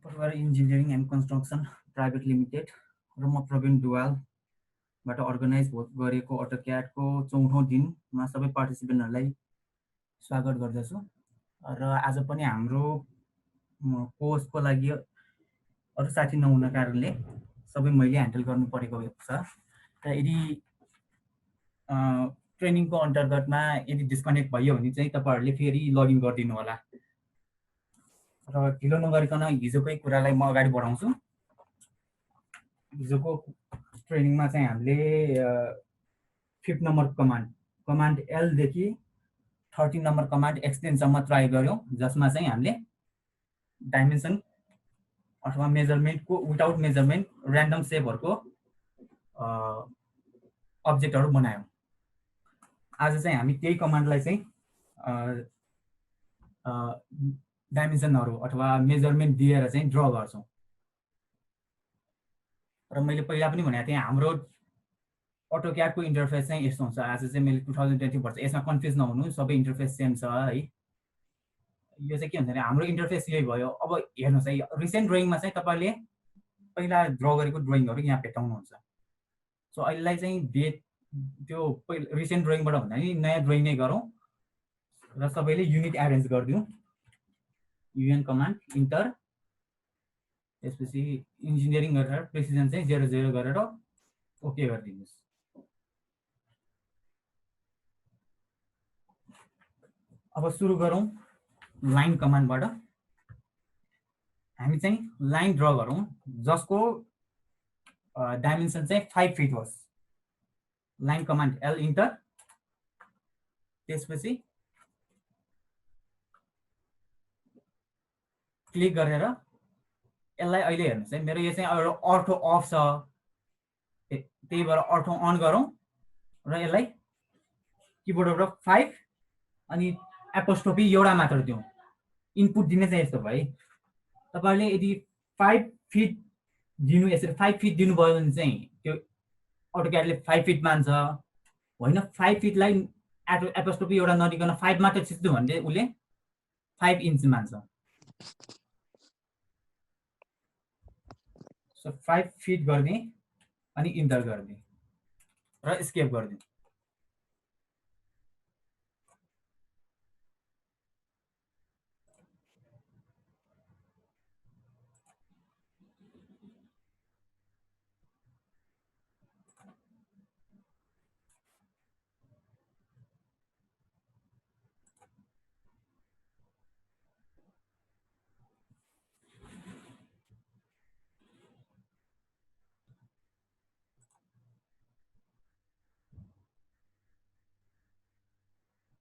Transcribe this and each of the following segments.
पटवार engineering and construction private limited र म प्रवीण दुवालबाट अर्गनाइज गरेको अटोक्याडको 4औं दिनमा सबै पार्टिसिपेन्टहरूलाई स्वागत गर्दछु। र आज पनि हाम्रो कोर्सको लागि अरू साथी नहुन कारणले सबै मैले ह्यान्डल गर्नु परेको छ। र यदि ट्रेनिङको अन्तर्गतमा यदि डिस्कनेक्ट भयो भने चाहिँ तपाईँहरूले फेरि लगइन गरिदिनु होला। र ढिलो नगरिकन हिजोकै कुरालाई म अगाडि बढाउँछु। हिजोको ट्रेनिङमा चाहिँ हामीले 5 नम्बर कमान्ड एलदेखि 13 नम्बर कमान्ड एक्सटेन्डसम्म ट्राई गऱ्यौँ, जसमा चाहिँ हामीले डाइमेन्सन अथवा मेजरमेन्टको विदाउट मेजरमेन्ट ऱ्यान्डम सेपहरूको अब्जेक्टहरू बनायौँ। आज चाहिँ हामी त्यही कमान्डलाई चाहिँ डाइमेन्सनहरू अथवा मेजरमेन्ट दिएर चाहिँ ड्र गर्छौँ। र मैले पहिला पनि भनेको थिएँ हाम्रो अटोक्याडको इन्टरफेस चाहिँ यस्तो हुन्छ। आज चाहिँ मैले 2020 वर्ष, यसमा कन्फ्युज नहुनु, सबै इन्टरफेस सेम छ है। यो चाहिँ के हुन्छ भने हाम्रो इन्टरफेस यही भयो। अब हेर्नुहोस् है, रिसेन्ट ड्रइङमा चाहिँ तपाईँले पहिला ड्र गरेको ड्रइङहरू यहाँ भेटाउनुहुन्छ। सो अहिलेलाई चाहिँ त्यो रिसेन्ट ड्रइङबाट भन्दा नि नयाँ ड्रइङ नै गरौँ र सबैले युनिट एरेन्ज गरिदिउँ। युएन कमान्ड इन्टर, त्यसपछि इन्जिनियरिङ गरेर प्रेसिजन चाहिँ 00 गरेर ओके गरिदिनुहोस्। अब सुरु गरौँ लाइन कमान्डबाट। हामी चाहिँ लाइन ड्र गरौँ जसको डाइमेन्सन चाहिँ 5 फिट होस्। लाइन कमान्ड एल इन्टर, त्यसपछि क्लिक गरेर यसलाई अहिले हेर्नुहोस् है, मेरो यो चाहिँ अर्थो अफ छ, त्यही भएर अर्थो अन गरौँ र यसलाई किबोर्डबाट 5 अनि एपोस्ट्रोफी एउटा मात्र दिउँ। इनपुट दिने चाहिँ यस्तो भयो। तपाईँहरूले यदि 5 फिट दिनु, यसरी 5 फिट दिनुभयो भने चाहिँ त्यो अटोक्याडले 5 फिट मान्छ होइन। 5 फिटलाई एपोस्ट्रोफी एउटा नदिकन 5 मात्र छिच्छु भने उसले 5 इन्च मान्छ। सो 5 फिट गर्ने अनि इन्टर गर्ने र स्केप गरिदिउँ।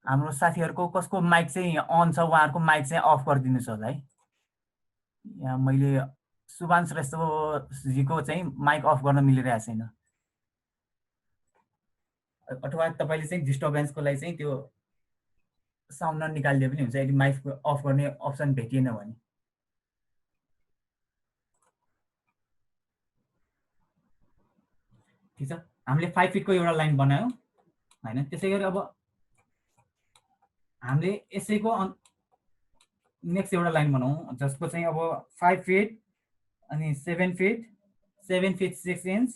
हाम्रो साथीहरूको कसको माइक चाहिँ अन छ, उहाँहरूको माइक चाहिँ अफ गरिदिनुहोस् होला है। यहाँ मैले सुभान श्रेष्ठजीको चाहिँ माइक अफ गर्न मिलिरहेको छैन। अथवा तपाईँले चाहिँ डिस्टर्बेन्सको लागि चाहिँ त्यो साउन्ड ननिकालिदिए पनि हुन्छ, यदि माइक अफ गर्ने अप्सन भेटिएन भने। ठिक छ, हामीले 5 फिटको एउटा लाइन बनायौँ होइन। त्यसै गरी अब हामीले यसैको नेक्स्ट एउटा लाइन बनाऊँ जसको चाहिँ अब 5 फिट अनि 7 फिट 6 इन्च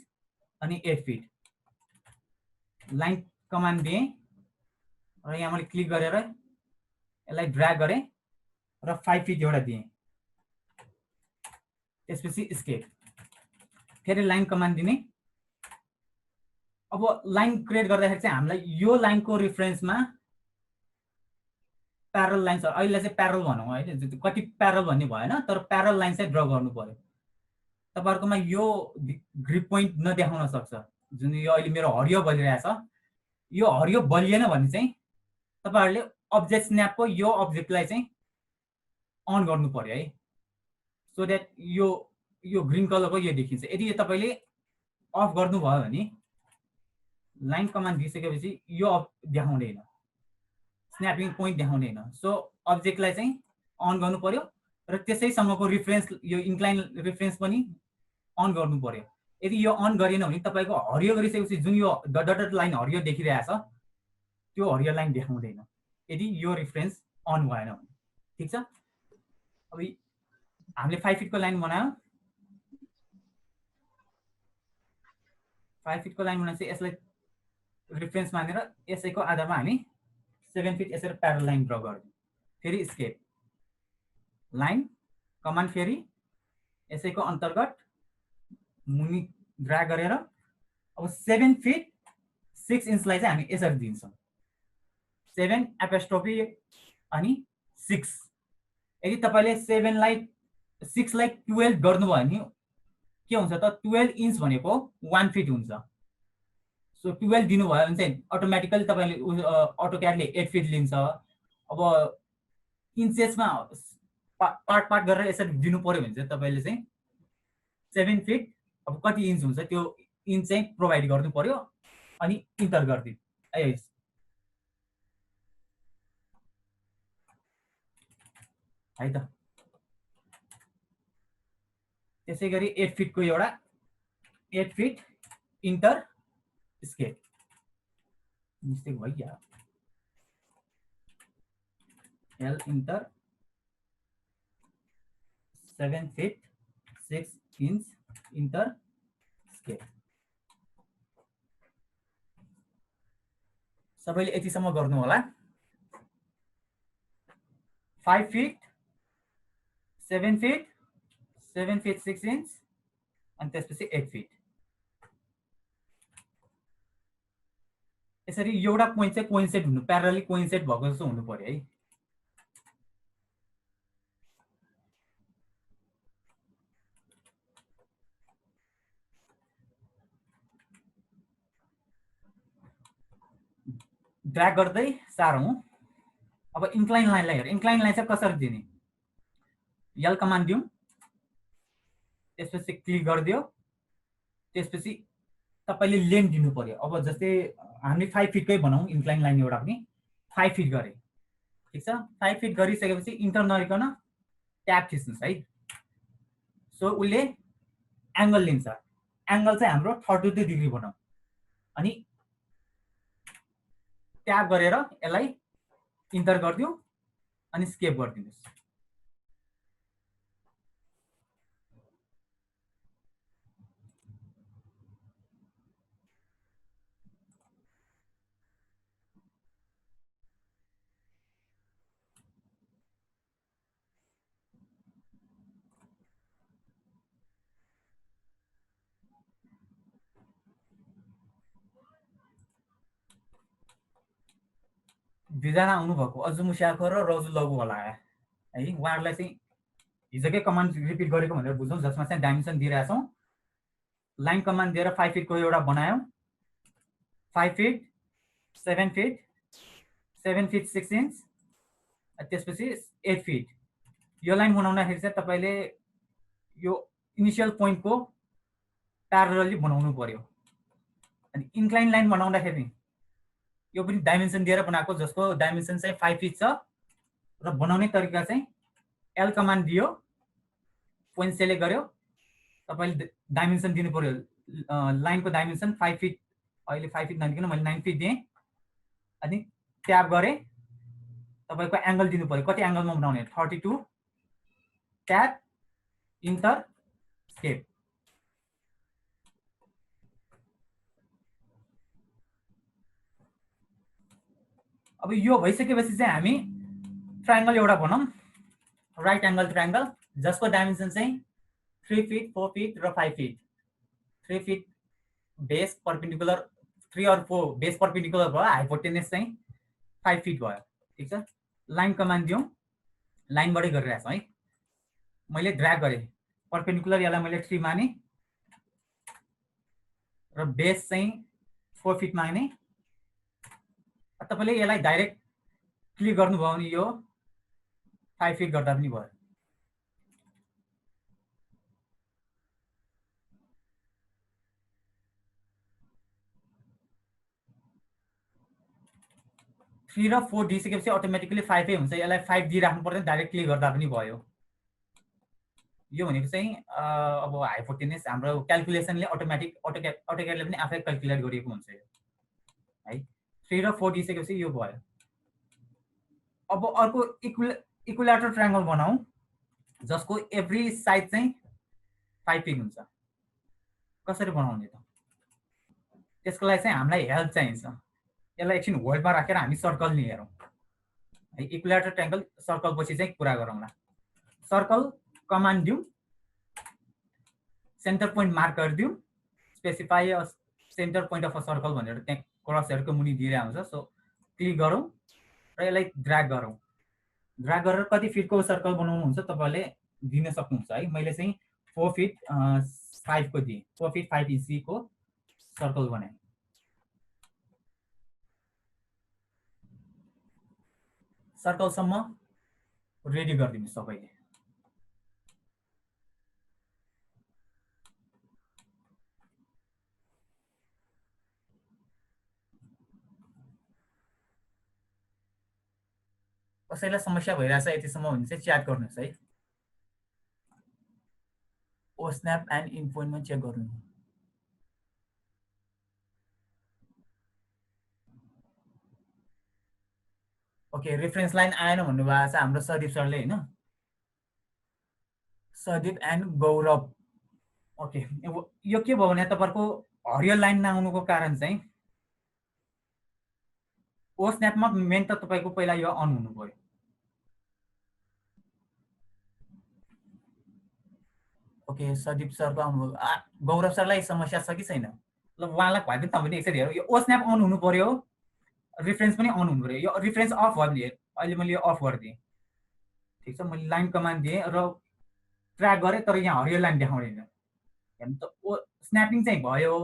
अनि 8 फिट। लाइन कमान्ड दिएँ र यहाँ मैले क्लिक गरेर यसलाई ड्र्याग गरेँ र 5 फिट एउटा दिएँ, त्यसपछि स्केप। फेरि लाइन कमान्ड दिने। अब लाइन क्रिएट गर्दाखेरि चाहिँ हामीलाई यो लाइनको रिफरेन्समा प्यारल लाइन छ, अहिले चाहिँ प्यारल भनौँ होइन, कति प्यारल भन्ने भएन, तर प्यारल लाइन चाहिँ ड्र गर्नु पर्यो। तपाईँहरूकोमा यो ग्रिप पोइन्ट नदेखाउन सक्छ, जुन यो अहिले मेरो हरियो बलिरहेछ। यो हरियो बलिएन भने चाहिँ तपाईँहरूले अब्जेक्ट स्न्यापको यो अब्जेक्टलाई चाहिँ अन गर्नु पर्यो है, सो द्याट यो ग्रिन कलरको यो देखिन्छ। यदि तपाईँले अफ गर्नुभयो भने लाइन कमान्ड दिइसकेपछि यो देखाउँदैन, स्न्यापिङ पोइन्ट देखाउँदैन। सो अब्जेक्टलाई चाहिँ अन गर्नु पर्यो र त्यसैसँगको रिफरेन्स, यो इन्क्लाइन रिफरेन्स पनि अन गर्नु पर्यो। यदि यो अन गरिएन भने तपाईँको हरियो गरिसकेपछि जुन यो डट लाइन हरियो देखिरहेछ त्यो हरियो लाइन देखाउँदैन, यदि यो रिफरेन्स अन भएन भने। ठिक छ। अब हामीले 5 फिटको लाइन बनायौँ। 5 फिटको लाइन बनाएपछि यसलाई रिफरेन्स मानेर यसैको आधारमा हामी 7 फिट यसरी प्यारल लाइन ड्र गर्छौँ। फेरि स्केप लाइन कमान्ड फेरि यसैको अन्तर्गत मुनि ड्र्याग गरेर अब 7 फिट 6 इन्चलाई चाहिँ हामी यसरी दिन्छौँ। 7 एपोस्ट्रोफी अनि 6। यदि तपाईँले 7 लाई 6 लाई 12 गर्नुभयो भने के हुन्छ त 12 इन्च भनेको 1 फिट हुन्छ। सो 12 दिनुभयो भने चाहिँ अटोमेटिकली तपाईँले अटोक्याडले 8 फिट लिन्छ। अब इन्चेसमा पार्ट पार्ट गरेर यसरी दिनु पर्यो भने चाहिँ तपाईँले चाहिँ 7 फिट अब कति इन्च हुन्छ त्यो इन्च चाहिँ प्रोभाइड गर्नु पर्यो अनि इन्टर गरिदिनु है त। त्यसै गरी 8 फिटको एउटा 8 फिट इन्टर स्केप मिस्टेक भइहाल्यो। L enter 7 feet 6 inch enter escape. सबैले यतिसम्म गर्नु होला। 5 फिट 7 फिट 7 फिट 6 इन्च अनि त्यसपछि 8 फिट। यसरी एउटा पोइन्ट चाहिँ कोइन्साइड हुनु प्यारलली कोइन्साइड भएको जस्तो हुनु पर्यो है। ड्र्याग गर्दै सारौँ। अब इन्क्लाइन लाइनलाई हेर। इन्क्लाइन लाइन चाहिँ कसरी दिने? यल कमान्ड दिउँ, त्यसपछि क्लिक गरिदियो, त्यसपछि तपाईँले लेन्थ दिनु पर्यो। अब जस्तै हामीले 5 फिटकै बनाऊँ इन्क्लाइन लाइन एउटा पनि 5 फिट गरे, ठिक छ। 5 फिट गरिसकेपछि इन्टर नरिकन ट्याब थिच्नुहोस् है। सो उसले एङ्गल लिन्छ। एङ्गल चाहिँ हाम्रो 32 डिग्री बनाऊ अनि ट्याब गरेर यसलाई इन्टर गरिदिउँ अनि स्केप गरिदिनुहोस्। दुईजना आउनुभएको अजु मुस्याको र रजु लगु होला है। उहाँहरूलाई चाहिँ हिजोकै कमान्ड रिपिट गरेको भनेर बुझौँ, जसमा चाहिँ डाइमेन्सन दिइरहेछौँ। लाइन कमान्ड दिएर 5 फिटको एउटा बनायौँ। 5 फिट 7 फिट 7 फिट 6 इन्च त्यसपछि 8 फिट। यो लाइन बनाउँदाखेरि चाहिँ तपाईँले यो इनिसियल पोइन्टको प्यारलली बनाउनु पर्यो। अनि इन्क्लाइन लाइन बनाउँदाखेरि यो पनि डाइमेन्सन दिएर बनाएको, जसको डाइमेन्सन चाहिँ 5 फिट छ र बनाउने तरिका चाहिँ एल कमान्ड दियो, पोइन्ट सेलेक्ट गर्यो, तपाईँले डाइमेन्सन दिनु पर्यो। लाइनको डाइमेन्सन 5 फिट, अहिले 5 फिट नदिकन मैले 9 फिट दिएँ अनि ट्याब गरेँ। तपाईँको एङ्गल दिनु पर्यो, कति एङ्गलमा बनाउने 32, ट्याब इन्टर स्केप। अब यो भइसकेपछि चाहिँ हामी ट्रायङ्गल एउटा बनाऊँ, राइट एङ्गल ट्रायङ्गल, जसको डाइमेन्सन चाहिँ 3 फिट 4 फिट र 5 फिट। 3 फिट बेस पर्पेन्डिकुलर 3 और 4 बेस पर्पेन्डिकुलर भयो, हाइपोटेनस चाहिँ 5 फिट भयो, ठिक छ। लाइन कमान्ड दिउँ, लाइनबाटै गरिरहेको छु है। मैले ड्र्याग गरेँ पर्पेन्डिकुलर, यसलाई मैले 3 माने र बेस चाहिँ 4 फिट माने। तपाईँले यसलाई डाइरेक्ट क्लिक गर्नुभयो भने यो 5 फिट गर्दा पनि भयो। थ्री र 4 दिइसकेपछि अटोमेटिकली 5 हुन्छ। यसलाई 5 दिइराख्नु पर्दैन, डाइरेक्ट क्लिक गर्दा पनि भयो। यो भनेको चाहिँ अब हाइपोटेनस हाम्रो क्यालकुलेसनले अटोक्याडले पनि आफै क्यालकुलेट गरिएको हुन्छ है। 3 र 4 दिइसकेपछि यो भयो। अब अर्को इक्विलेटरल ट्रायङ्गल बनाऊँ। जसको एभ्री साइड चाहिँ 5 फिट हुन्छ। कसरी बनाउने त? त्यसको लागि चाहिँ हामीलाई हेल्प चाहिन्छ। यसलाई एकछिन होल्डमा राखेर हामी सर्कल नि हेरौँ है। इक्विलेटरल ट्रायंगल सर्कल पछि चाहिँ कुरा गरौँला। सर्कल कमान्ड दिउँ, सेन्टर पोइन्ट मार्क गरिदिउँ, specify a centre point of a circle भनेर त्यहाँ क्रसहरुको मुनि दिइरहेको हुन्छ। सो क्लिक गरौँ र यसलाई ड्र्याग गरौँ। ड्र्याग गरेर कति फिटको सर्कल बनाउनुहुन्छ तपाईले दिन सक्नुहुन्छ है। मैले चाहिँ 4 फिट 5 को दिएँ। 4 फिट 5 इंची को सर्कल बनाएँ। सर्कलसम्म रेडी गरिदिनु सबैले। कसैलाई समस्या भइरहेछ यतिसम्म भने चाहिँ च्याट गर्नुहोस् है। ओ स्न्याप एन्ड इन पोइन्टमा चेक गर्नु। ओके, रेफरेन्स लाइन आएन भन्नुभएको छ हाम्रो सदीप सरले हैन। Sadeep and Gaurav. ओके, यो के भयो भने तपाईहरुको हरियो लाइन नआउनुको कारण चाहिँ ओ स्न्यापमा मेन त तपाईको पहिला यो अन हुनु पर्यो। ओके, सदीप सरको आउनुभयो। गौरव सरलाई समस्या छ कि छैन? ल उहाँलाई भए पनि तपाईले यसरी हेरौँ। यो ओ स्न्याप अन हुनु पर्यो, रेफरेन्स पनि अन हुनु पर्यो। यो रेफरेन्स अफ भयो भने अहिले मैले यो अफ गरिदिएँ। ठीक छ, मैले लाइन कमान्ड दिएँ र ट्र्याक गरेँ तर यहाँ हरियो लाइन देखाउँदैन। हेर्नु त, ओ स्न्यापिङ चाहिँ भयो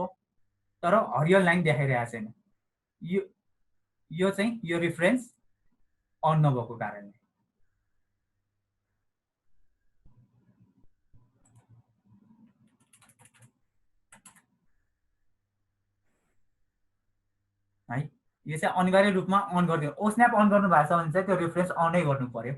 तर हरियो लाइन देखाइरहेको छैन। यो चाहिँ यो रेफरेन्स अन नभएको कारणले। है, यो चाहिँ अनिवार्य रूपमा अन गरिदिनु। ओ स्न्याप अन गर्नु भएको छ भने चाहिँ त्यो रेफरेन्स अनै गर्नु पर्यो।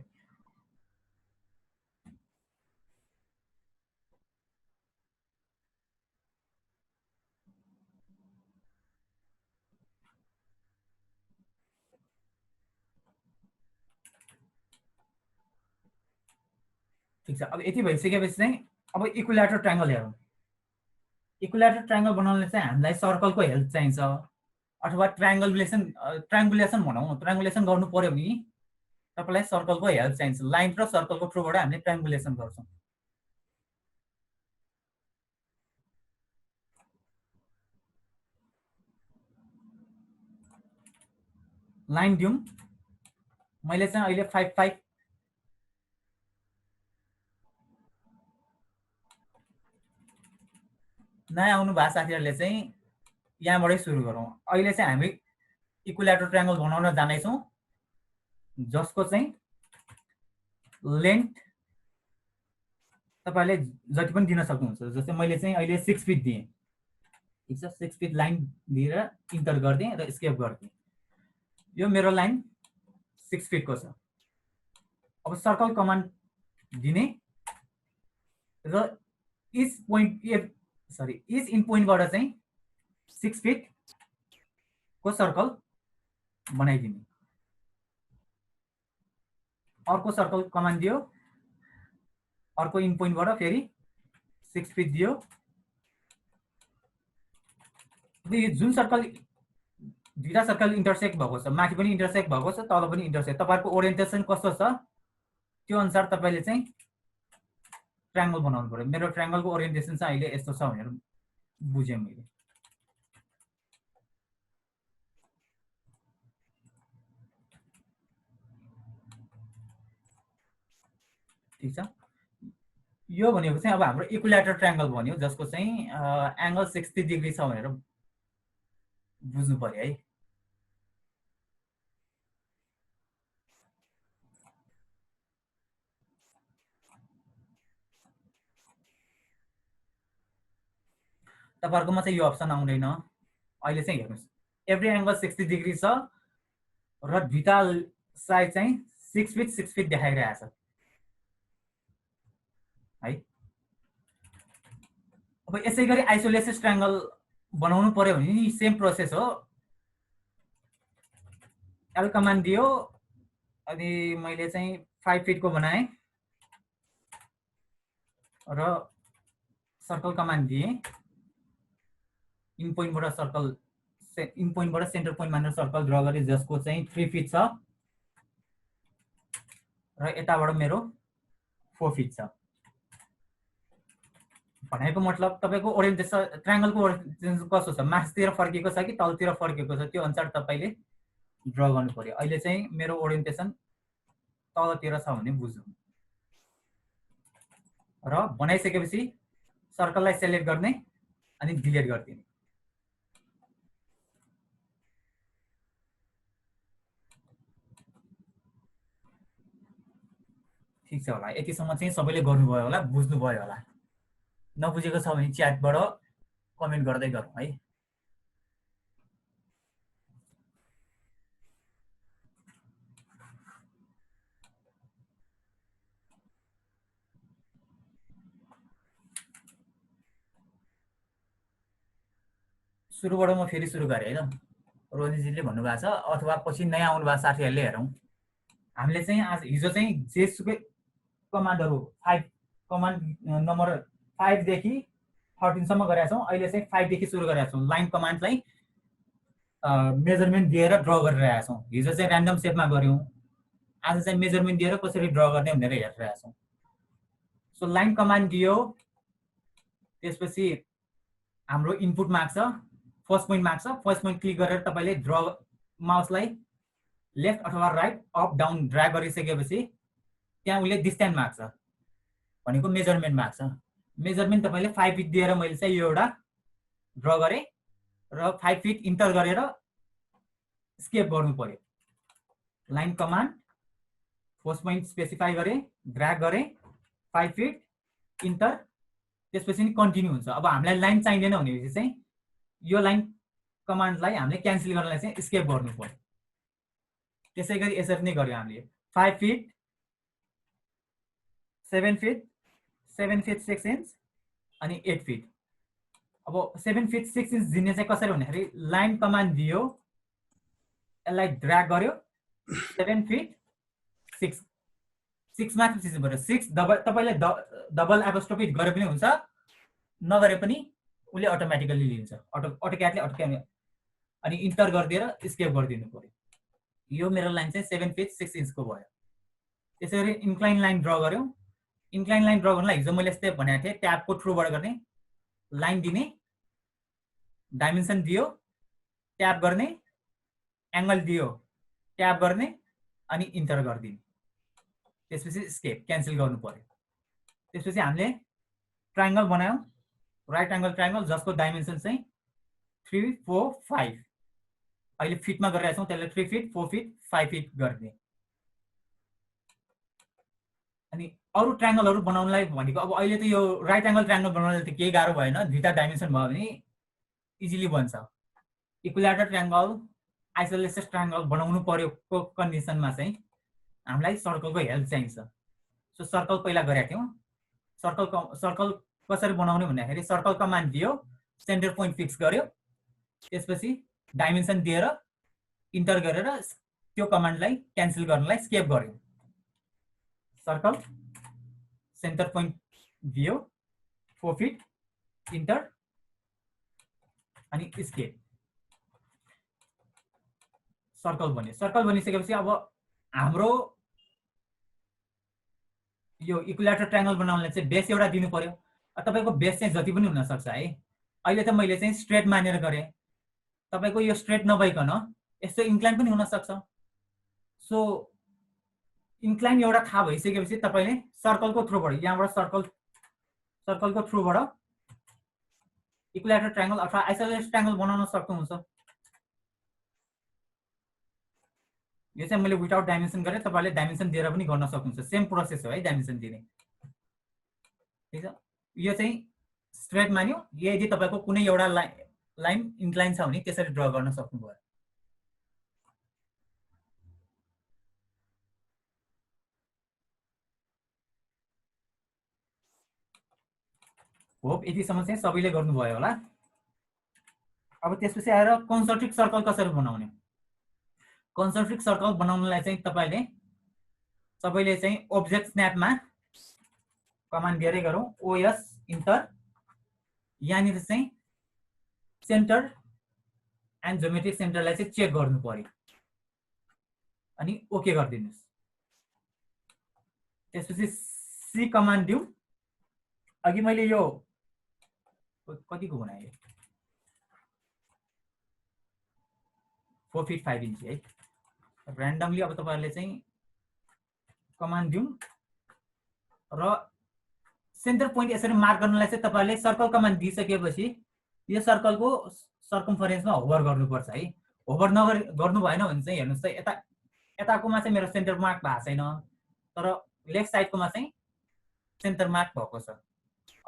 ठीक छ, अब यति भइसकेपछि चाहिँ अब इक्विलेटरल ट्रायंगल हेरौँ। इक्विलेटरल ट्रायंगल बनाउनले चाहिँ हामीलाई सर्कलको हेल्प चाहिन्छ अथवा ट्रायंगुलेसन भनौँ। ट्रायंगुलेसन गर्नु पर्यो भने तपाईलाई सर्कलको हेल्प चाहिन्छ। लाइन र सर्कलको थ्रुबाट हामीले ट्रायंगुलेसन गर्छौँ। लाइन दिउँ। मैले चाहिँ अहिले 5 5 नयाँ आउनु भएको साथीहरूले चाहिँ यहाँबाटै सुरु गरौँ। अहिले चाहिँ हामी इक्विलेटरल ट्रायंगल बनाउन जानेछौँ जसको चाहिँ लेन्थ तपाईले जति पनि दिन सक्नुहुन्छ। जस्तै मैले चाहिँ अहिले 6 फिट दिएँ। ठीक छ, 6 फिट लाइन दिएर इन्टर गरिदिएँ र स्केप गरिदिएँ। यो मेरो लाइन 6 फिट को छ। अब सर्कल कमान्ड दिने र इच इन पोइन्टबाट चाहिँ 6 फिट को सर्कल बनाइदिने। अर्को सर्कल कमान्ड दियो, अर्को इन पोइन्टबाट फेरि 6 फिट दियो। यो जुन सर्कल दुईटा सर्कल इन्टरसेक्ट भएको छ, माथि पनि इन्टरसेक्ट भएको छ, तल पनि इन्टरसेक्ट, तपाईहरुको ओरिएन्टेसन कस्तो छ त्यो अनुसार तपाईले चाहिँ ट्रायंगल बनाउनु पर्यो। मेरो ट्रायंगलको ओरिएन्टेसन चाहिँ अहिले यस्तो छ भनेर बुझेँ मैले। ठीक छ, यो भनेको चाहिँ अब हाम्रो इक्विलेटरल ट्रायंगल भन्यो जसको चाहिँ एंगल 60 डिग्री छ भनेर बुझ्नु पर्यो है। तपाईहरुकोमा चाहिँ यो अप्सन आउँदैन। अहिले चाहिँ हेर्नुस्, एभ्री एंगल 60 डिग्री छ र दुईटा साइड चाहिँ 6 फिट 6 फिट देखाइरहेछ है। अब यसै गरी आइसोलेटेड ट्रायंगल बनाउनु पर्यो भने नि सेम प्रोसेस हो। एल कमान्ड दियो, अनि मैले चाहिँ 5 फिट को बनाएँ र सर्कल कमान्ड दिए, इन पोइन्टबाट सेन्टर पोइन्ट मानेर सर्कल ड्र गरे जसको चाहिँ 3 फिट छ र यताबाट मेरो 4 फिट छ। भनेको मतलब तपाईको ओरिएन्टेसन ट्रायंगलको ओरिएन्टेसन कस्तो छ, माथितिर फर्केको छ कि तलतिर फर्केको छ, त्यो अनुसार तपाईले ड्र गर्नु पर्यो। अहिले चाहिँ मेरो ओरिएन्टेसन तलतिर छ भने बुझ्नु र बनाइसकेपछि सर्कललाई सेलेक्ट गर्ने अनि डिलिट गरिदिने। ठीक छ होला, यतिसम्म चाहिँ सबैले गर्नुभयो होला, बुझ्नुभयो होला। नबुझेको छ भने च्याटबाट कमेन्ट गर्दै गरौँ है। सुरुबाट म फेरि सुरु गरेँ हैन, रोजीजीले भन्नुभएको छ अथवा पछि नयाँ आउनुभएको साथीहरूले हेरौँ। हामीले चाहिँ आज हिजो चाहिँ जेसुकै कमान्डहरू 5 कमान्ड नम्बर 5 देखि 13 सम्म गरेका छौँ। अहिले चाहिँ 5 देखि सुरु गरेका छौँ। लाइन कमान्डलाई मेजरमेन्ट दिएर ड्र गरिरहेका छौँ। हिजो चाहिँ र्यान्डम सेपमा गऱ्यौँ, आज चाहिँ मेजरमेन्ट दिएर कसरी ड्र गर्ने भनेर हेरिरहेका छौँ। सो लाइन कमान्ड दियो, त्यसपछि हाम्रो इनपुट माग्छ, फर्स्ट पोइन्ट माग्छ। फर्स्ट पोइन्ट क्लिक गरेर तपाईले ड्र माउसलाई लेफ्ट अथवा राइट अप डाउन ड्र्याग गरिसकेपछि त्यहाँ उसले डिस्टेन्स माग्छ, भनेको मेजरमेन्ट माग्छ। मेजरमेन्ट तपाईले 5 फिट दिएर मैले चाहिँ यो एउटा ड्र गरेँ र 5 फिट इन्टर गरेर स्केप गर्नु पर्यो। Line command first point specify गरेँ, ड्र्याग गरेँ, 5 फिट इन्टर, त्यसपछि नि कन्टिन्यू हुन्छ। अब हामीलाई लाइन चाहिँदैन भनेपछि चाहिँ यो लाइन कमान्डलाई हामीले क्यान्सल गर्नलाई चाहिँ स्केप गर्नु पर्यो। त्यसै गरी यसरी नै गर्यो हामीले 5 फिट 7 फिट 7 फिट 6 इन्च अनि 8 फिट। अब 7 फिट 6 इन्च दिने चाहिँ कसरी भन्दाखेरि लाइन कमान्ड दियो, यसलाई ड्र्याग गर्यो, 7 फिट 6 मात्र चिज्नु पर्यो। 6 तपाईले डबल एपोस्ट्रोफी गरे पनि हुन्छ, नगरे पनि उसले अटोमेटिकली लिन्छ, अटोक्याटले अनि इन्टर गरिदिएर स्केप गरिदिनु पर्यो। यो मेरो लाइन चाहिँ 7 फिट 6 इन्चको भयो। त्यसरी इन्क्लाइन लाइन ड्र गर्यौँ। इन्क्लाइन लाइन ड्र गर्नलाई हिजो मैले स्टेप भनेको थिएँ, ट्याबको थ्रुबाट गर्ने, लाइन दिने, डाइमेन्सन दियो, ट्याब गर्ने, एंगल दियो, ट्याब गर्ने अनि इन्टर गरिदिने, त्यसपछि स्केप क्यान्सल गर्नु पर्यो। त्यसपछि हामीले ट्रायंगल बनायौँ, राइट एंगल ट्रायंगल जसको डाइमेन्सन चाहिँ 3 4 5। अहिले फिटमा गरिरहेका छौँ, त्यसलाई 3 फिट 4 फिट 5 फिट गर्ने। अनि अरू ट्रायंगलहरू बनाउनलाई भनेको अब अहिले त यो राइट एंगल ट्रायंगल बनाउनलाई त केही गाह्रो भएन, दुईटा डाइमेन्सन भयो भने इजिली बन्छ। इक्विलेटरल ट्रायंगल, आइसोलेटेड ट्रायंगल बनाउनु पर्योको कन्डिसनमा चाहिँ हामीलाई सर्कलको हेल्प चाहिन्छ। सो सर्कल पहिला गरेका थियौँ। सर्कल कसरी बनाउने भन्दाखेरि सर्कल कमान्ड दियो, सेन्टर पोइन्ट फिक्स गर्यो, त्यसपछि डाइमेन्सन दिएर इन्टर गरेर त्यो कमान्डलाई क्यान्सल गर्नलाई स्केप गर्यो। सर्कल सेन्टर पोइन्ट दियो, 4 फिट इन्टर अनि स्केप, सर्कल बन्यो। सर्कल बनिसकेपछि अब हाम्रो यो इक्विलेटरल ट्रायंगल बनाउनलाई चाहिँ बेस एउटा दिनु पर्यो। तपाईको बेस चाहिँ जति पनि हुन सक्छ है। अहिले त मैले चाहिँ स्ट्रेट मानेर गरेँ, तपाईको यो स्ट्रेट नभइकन यस्तो इन्क्लाइन पनि हुन सक्छ। सो इन्क्लाइन एउटा थाहा भइसकेपछि तपाईले सर्कलको थ्रुबाट, यहाँबाट सर्कलको थ्रुबाट इक्विलेटरल ट्रायंगल अथवा आइसोलेटेड ट्रायंगल बनाउन सक्नुहुन्छ। यो चाहिँ मैले विदाउट डाइमेन्सन गरेँ, तपाईले डाइमेन्सन दिएर पनि गर्न सक्नुहुन्छ, सेम प्रोसेस हो है डाइमेन्सन दिने। ठीक छ, यो चाहिँ स्ट्रेट मान्यो। यदि तपाईको कुनै एउटा लाइन इन्क्लाइन छ भने त्यसरी ड्र गर्न सक्नुभयो। होप यतिसम्म चाहिँ सबैले गर्नुभयो होला। अब त्यसपछि आएर कन्सन्ट्रिक सर्कल कसरी बनाउने। कन्सन्ट्रिक सर्कल बनाउनलाई चाहिँ सबैले चाहिँ अब्जेक्ट स्न्यापमा कमान्ड दिएरै गरौँ ओएस इन्टर यहाँनिर चाहिँ सेन्टर एन्ड ज्योमेट्रिक सेन्टरलाई चाहिँ चेक गर्नु पर्यो अनि ओके गरिदिनुस् त्यसपछि सी कमान्ड दिउँ अघि मैले यो कतिको बनाएँ 4 फिट 5 इन्च है र्यान्डमली अब तपाईहरुले चाहिँ कमान्ड दिउँ र सेन्टर पोइन्ट यसरी मार्क गर्नलाई चाहिँ तपाईहरुले सर्कल कमान्ड दिइसकेपछि यो सर्कलको सर्कमफरेन्समा होभर गर्नुपर्छ है होभर गर्नु भएन भने चाहिँ हेर्नुस् त यताकोमा चाहिँ मेरो सेन्टर मार्क भएको छैन तर लेफ्ट साइडकोमा चाहिँ सेन्टर मार्क भएको छ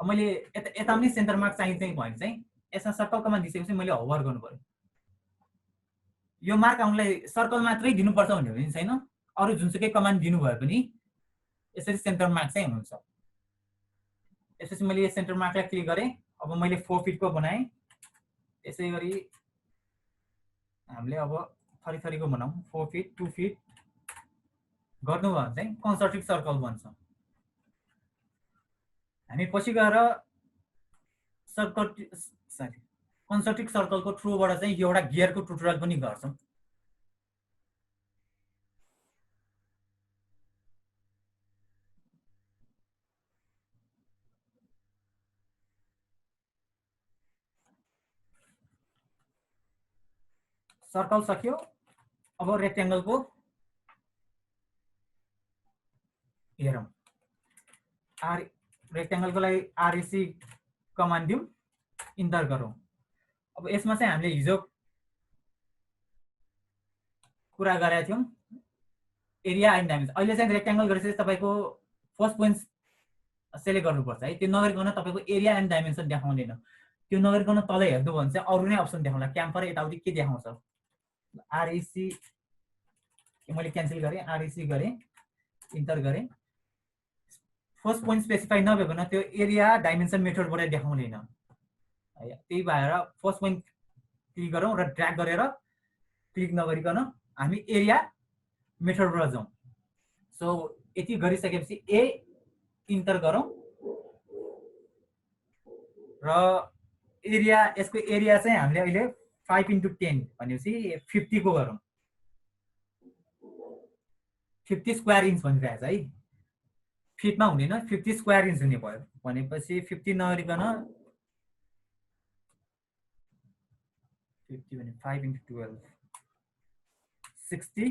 अब मैले यता पनि सेन्टर मार्क चाहिन्छ भने चाहिँ यसमा सर्कल कमान्ड दिइसकेपछि मैले होभर गर्नु पर्यो यो मार्क आउनलाई सर्कल मात्रै दिनुपर्छ भन्ने पनि छैन अरु जुनसुकै कमान्ड दिनु भए पनि यसरी सेन्टर मार्क चाहिँ हुन्छ यसपछि मैले यो सेन्टर मार्कलाई क्लिक गरे अब मैले 4 फिट को बनाए त्यसैगरी हामीले अब थरीथरीको बनाऊ 4 फिट 2 फिट गर्नु भयो भने चाहिँ कन्सन्ट्रिक सर्कल बन्छ हामी पछि गएर कन्सन्ट्रिक सर्कलको थ्रुबाट चाहिँ एउटा गियरको ट्युटोरियल पनि गर्छौं सर्कल सक्यो अब रेक्टेंगलको हेरौं रेक्टेंगलको लागि आरएसी कमान्ड दिउँ इन्टर गरौँ अब यसमा चाहिँ हामीले हिजो कुरा गरेका थियौं एरिया एन्ड डाइमेन्सन अहिले चाहिँ रेक्टेंगल गरेपछि तपाईको फर्स्ट पोइन्ट सेलेक्ट गर्नुपर्छ है त्यो नगरिकन तपाईको एरिया एन्ड डाइमेन्सन देखाउँदैन त्यो नगरिकन तल हेर्नु भने चाहिँ अरु नै अप्सन देखाउँला क्याम्पर यताउति के देखाउँछ आरएसी मैले क्यान्सल गरे आरएसी गरे इन्टर गरे फर्स्ट पोइन्ट स्पेसिफाई नभएकोन त्यो एरिया डाइमेन्सन मेथडबाट देखाउँदैन है त्यही भएर फर्स्ट पोइन्ट क्लिक गरौँ र ड्र्याग गरेर क्लिक नगरिकन हामी एरिया मेथडबाट जाउँ सो यति गरिसकेपछि ए इन्टर गरौँ र एरिया यसको एरिया चाहिँ हामीले अहिले 5 × 10 भनेपछि 50 को गरौँ 50 स्क्वायर इन्च भनिरहेछ है फिटमा हुँदैन 50 स्क्वायर इन्च हुने भयो भनेपछि 50 नगरिकन 50 भने 5 × 12 60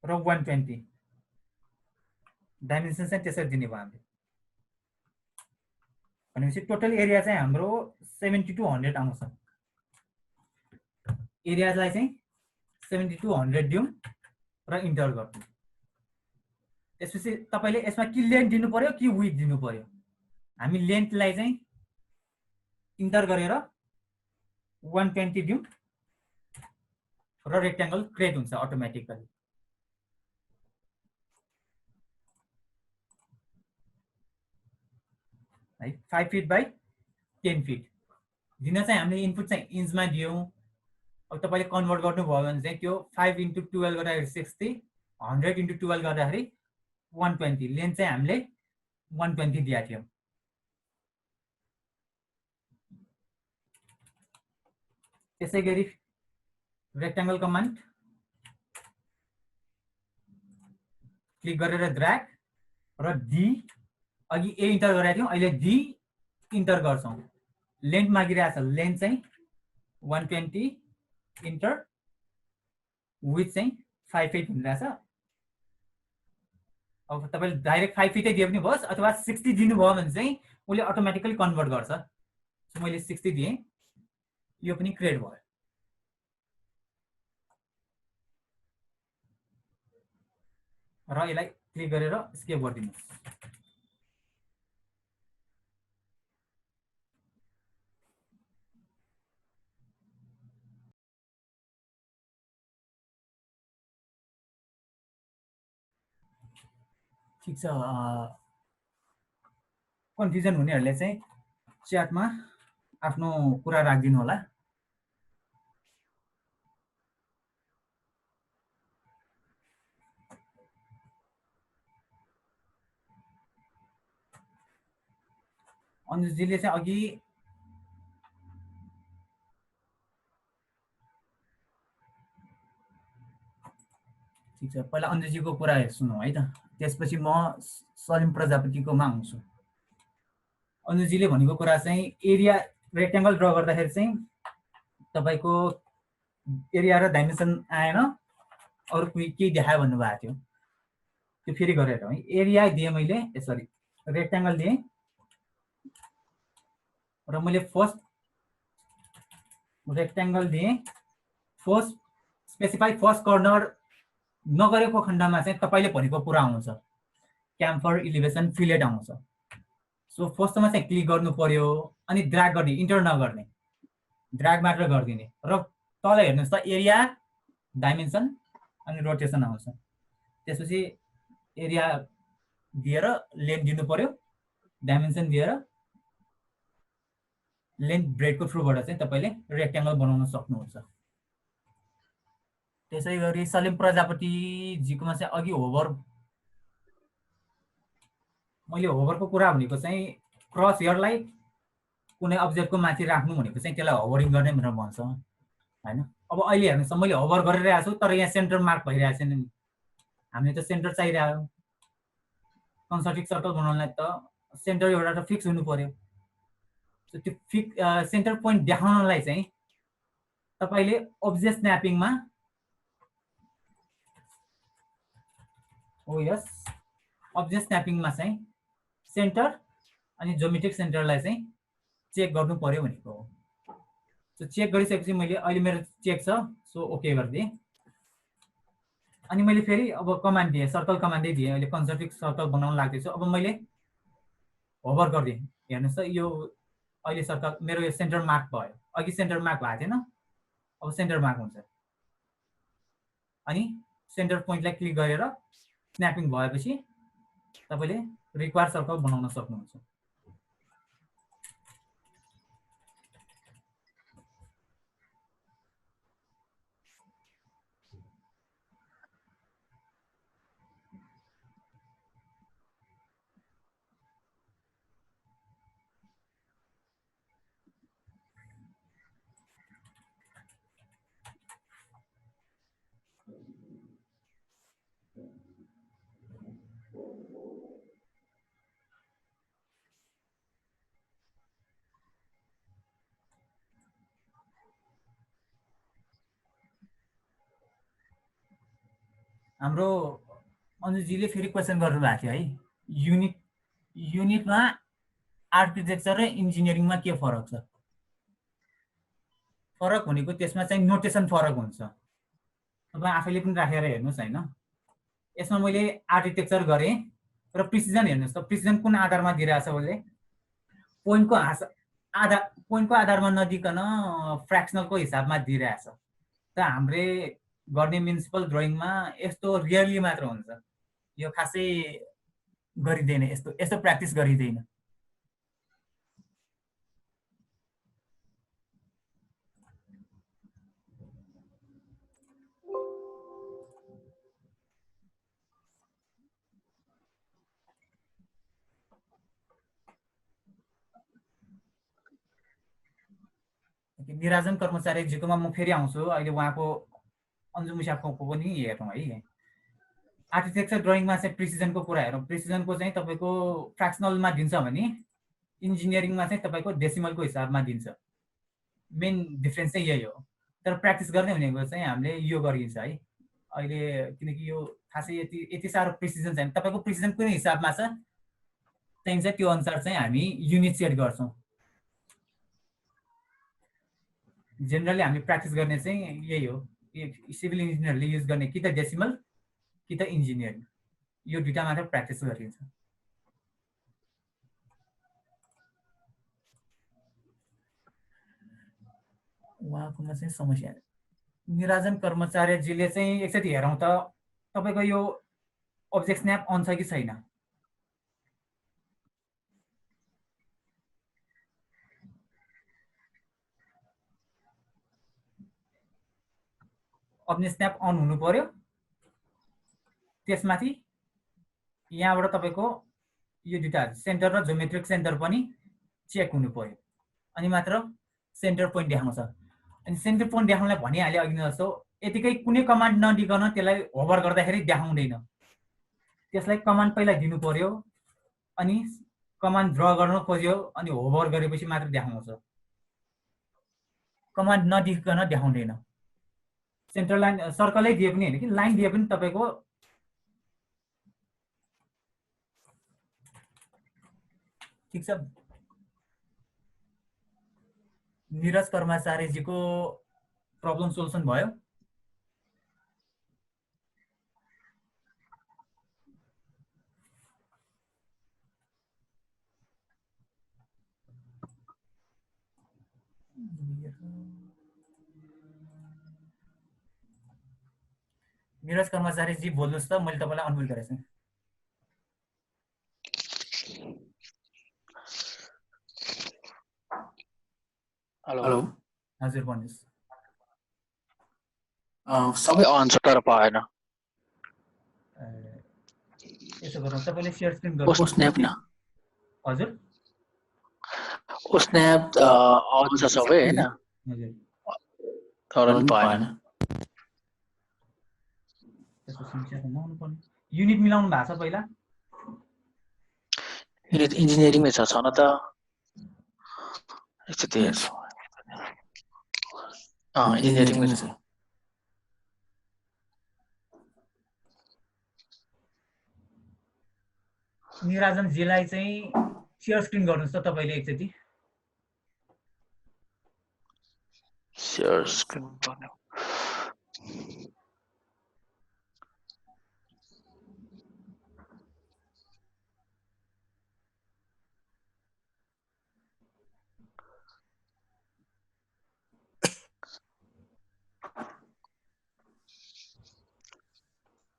र 120 डाइमेन्सन चाहिँ त्यसरी दिने भयो हामीले भनेपछि टोटल एरिया चाहिँ हाम्रो 70 to 100 आउँछ एरियालाई चाहिँ 70 to 100 दिउँ र इन्टर गर्छौं त्यसपछि तपाईले यसमा कि लेन्थ दिनु पर्यो कि विड्थ दिनु पर्यो हामी लेन्थलाई चाहिँ इन्टर गरेर 120 दिउँ र रेक्टेंगल क्रिएट हुन्छ अटोमेटिकली है 5 फिट बाइ 10 फिट दिन चाहिँ हामीले इनपुट चाहिँ इन्चमा दियौं अब तपाईले कन्भर्ट गर्नुभयो भने चाहिँ त्यो 5 × 12 गर्दाखेरि 60 100 × 12 गर्दाखेरि 120 लेन्थ चाहिँ हामीले 120 दिएको थियौं त्यसैगरी रेक्टेंगल कमान्ड क्लिक गरेर ड्र्याग र डी अघि ए इन्टर गरेका थियौं अहिले डी इन्टर गर्छौं लेन्थ मागिरहेछ लेन्थ चाहिँ 120 इन्टर विड्थ चाहिँ 5 फिट भनिरहेछ अब तपाईले डाइरेक्ट 5 फिटै दिए पनि भोस् अथवा 60 दिनुभयो भने चाहिँ उले अटोमेटिकली कन्भर्ट गर्छ सो मैले 60 दिए यो पनि क्रिएट भयो र यसलाई क्लिक गरेर स्केप गरिदिनुस् ठीक छ कन्फ्युजन हुनेहरुले चाहिँ च्याटमा आफ्नो कुरा राखिदिनु होला अनुजीले चाहिँ अघि ठिक छ, पहिला अनुजीको कुरा सुनौँ है त, त्यसपछि म सलिम प्रजापतिकोमा आउँछु। अनुजीले भनेको कुरा चाहिँ एरिया रेक्ट्याङ्गल ड्र गर्दाखेरि चाहिँ तपाईँको एरिया र डाइमेन्सन आएन, अरू केही देखायो भन्नुभएको थियो। त्यो फेरि गरेर है, एरिया दिएँ मैले, सरी रेक्ट्याङ्गल दिएँ र मैले फर्स्ट रेक्ट्याङ्गल दिएँ। फर्स्ट स्पेसिफाई फर्स्ट कर्नर नगरेको खण्डमा चाहिँ तपाईँले भनेको कुरा आउँछ, क्याम्फर इलिभेसन फिलेट आउँछ। सो फर्स्टमा चाहिँ क्लिक गर्नु पर्यो, अनि ड्र्याग गर्ने, इन्टर नगर्ने, ड्र्याग मात्र गरिदिने र तल हेर्नुहोस् त एरिया डाइमेन्सन अनि रोटेसन आउँछ। त्यसपछि एरिया दिएर लेन्थ दिनु पर्यो, डाइमेन्सन दिएर लेन्थ ब्रेडको थ्रुबाट चाहिँ तपाईँले रेक्ट्याङ्गल बनाउन सक्नुहुन्छ। त्यसै गरी सलिम प्रजापतिजीकोमा चाहिँ अघि होभर, मैले होभरको कुरा भनेको चाहिँ क्रस हेयरलाई कुनै अब्जेक्टको माथि राख्नु भनेको चाहिँ त्यसलाई होभरिङ गर्ने भनेर भन्छ हैन। अब अहिले हेर्नुहोस् त, मैले होभर गरिरहेको छु तर यहाँ सेन्टर मार्क भइरहेको छैन नि, हामीले त सेन्टर चाहिरहेको। कन्सन्ट्रिक सर्कल बनाउनलाई त सेन्टर एउटा त फिक्स हुनु पर्यो। त्यो सेन्टर पोइन्ट देखाउनलाई चाहिँ तपाईँले अब्जेक्ट स्न्यापिङमा अब्जेक्ट स्न्यापिङमा चाहिँ सेन्टर अनि ज्योमेट्रिक सेन्टरलाई चाहिँ चेक गर्नु पर्यो भनेको हो। सो चेक गरिसकेपछि मैले अहिले मेरो चेक छ, सो ओके गरिदिएँ। अनि मैले फेरि अब कमान्ड दिएँ, सर्कल कमान्डै दिएँ। अहिले कन्सन्ट्रिक सर्कल बनाउन लाग्दैछु। अब मैले होभर गरिदिएँ, हेर्नुहोस् त यो अहिले सर्कल मेरो यो सेन्टर मार्क भयो। अघि सेन्टर मार्क भएको थिएन, अब सेन्टर मार्क हुन्छ। अनि सेन्टर पोइन्टलाई क्लिक गरेर स्न्यापिङ भएपछि तपाईँले रिक्वायर सर्कल बनाउन सक्नुहुन्छ। हाम्रो अनुजीले फेरि क्वेसन गर्नुभएको थियो है, युनिटमा आर्किटेक्चर र इन्जिनियरिङमा के फरक छ? फरक भनेको त्यसमा चाहिँ नोटेसन फरक हुन्छ। तपाईँ आफैले पनि राखेर हेर्नुहोस् हैन। यसमा मैले आर्किटेक्चर गरेँ र प्रिसिजन हेर्नुहोस् त, प्रिसिजन कुन आधारमा दिइरहेछ उसले? पोइन्टको आधारमा नदिकन फ्र्याक्सनलको हिसाबमा दिइरहेछ। त हामीले गर्ने म्युनिसिपल ड्रइङमा यस्तो रियरली मात्र हुन्छ, यो खासै गरिँदैन, यस्तो प्र्याक्टिस गरिँदैन। निराजन कर्मचारीजीकोमा म फेरि आउँछु। अहिले उहाँको अन्जु मुसाको पनि हेरौँ है। आर्किटेक्चर ड्रइङमा चाहिँ प्रिसिजनको कुरा हेरौँ। प्रिसिजनको चाहिँ तपाईँको फ्र्याक्सनलमा दिन्छ भने इन्जिनियरिङमा चाहिँ तपाईँको डेसिमलको हिसाबमा दिन्छ। मेन डिफ्रेन्स चाहिँ यही हो। तर प्र्याक्टिस गर्ने भनेको चाहिँ हामीले यो गरिन्छ है अहिले, किनकि यो खासै यति साह्रो प्रिसिजन छैन। तपाईँको प्रिसिजन कुन हिसाबमा छ चाहिन्छ त्यो अनुसार चाहिँ हामी युनिट सेट गर्छौँ। जेनरली हामी प्र्याक्टिस गर्ने चाहिँ यही हो, सिभिल इन्जिनियरले युज गर्ने कि त डेसिमल कि त इन्जिनियरिङ, यो दुईटा मात्र प्र्याक्टिस गरिन्छ। उहाँकोमा चाहिँ समस्या, निराजन कर्मचारीजीले चाहिँ एकचोटि हेरौँ त, तपाईँको यो अब्जेक्ट स्न्याप अन छ कि छैन? अब्जेक्ट स्न्याप अन हुनु पर्यो। त्यसमाथि यहाँबाट तपाईँको यो दुईटा सेन्टर र ज्योमेट्रिक सेन्टर पनि चेक हुनु पर्यो अनि मात्र सेन्टर पोइन्ट देखाउँछ। अनि सेन्टर पोइन्ट देखाउनलाई भनिहाल्यो अघि जस्तो यतिकै कुनै कमान्ड नदिकन त्यसलाई होभर गर्दाखेरि देखाउँदैन। त्यसलाई कमान्ड पहिला दिनु पर्यो अनि कमान्ड ड्र गर्न खोज्यो अनि होभर गरेपछि मात्र देखाउँछ। कमान्ड नदिकन देखाउँदैन। सेन्टर लाइन सर्कलै दिए पनि हैन कि लाइन दिए पनि तपाईको ठीक छ। नीरज कर्मचारीजीको प्रब्लम सोल्युसन भयो। नीरज कर्मचारीजी बोल्नुस् त, मैले तपाईलाई अनम्युट गरेको छु। हेलो हजुर भन्नुस्। सबै अन छ तर पाएन। यसो गर्नु तपाईले शेयर स्क्रिन ओ गर्नु। स्न्याप न। हजुर ओ स्न्याप अन छ सबै हैन, हजुर तर नि पाएन। त्यसको समस्या त नहुनु पर्ने। युनिट मिलाउनु भएको छ पहिला? युनिट इन्जिनियरिङमै छ न त। एकचोटि हेर्छु। इन्जिनियरिङमै छ। निराजन जीलाई चाहिँ शेयर स्क्रिन गर्नुस् त तपाईले एकचोटि। शेयर स्क्रिन गर्नु।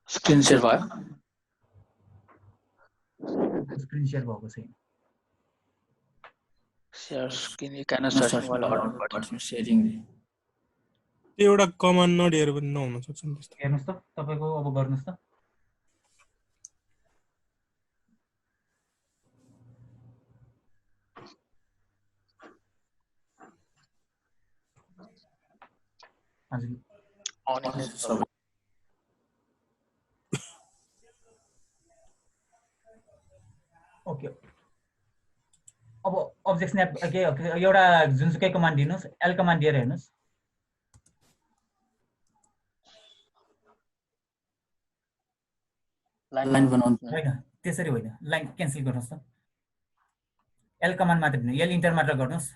स्क्रिन शेयर भयो? स्क्रिन शेयर भएको छैन। Share screen can search mobile on गर्छु शेयरिङ। एउटा कमान्ड नदिएर पनि नहुन सक्छ नि त्यस्तो। हेर्नुस् त तपाईको अब गर्नुस् त। हजुर अन सबै। ओके अब अब्जेक्ट स्न्याप के एउटा जुनसुकै कमान्ड दिनुस्, एल कमान्ड दिएर हेर्नुस्। लाइन बनाउनु हैन त्यसरी होइन, लाइन क्यान्सल गर्नुस् त। एल कमान्ड मात्र दिनु, एल इन्टर मात्र गर्नुस्।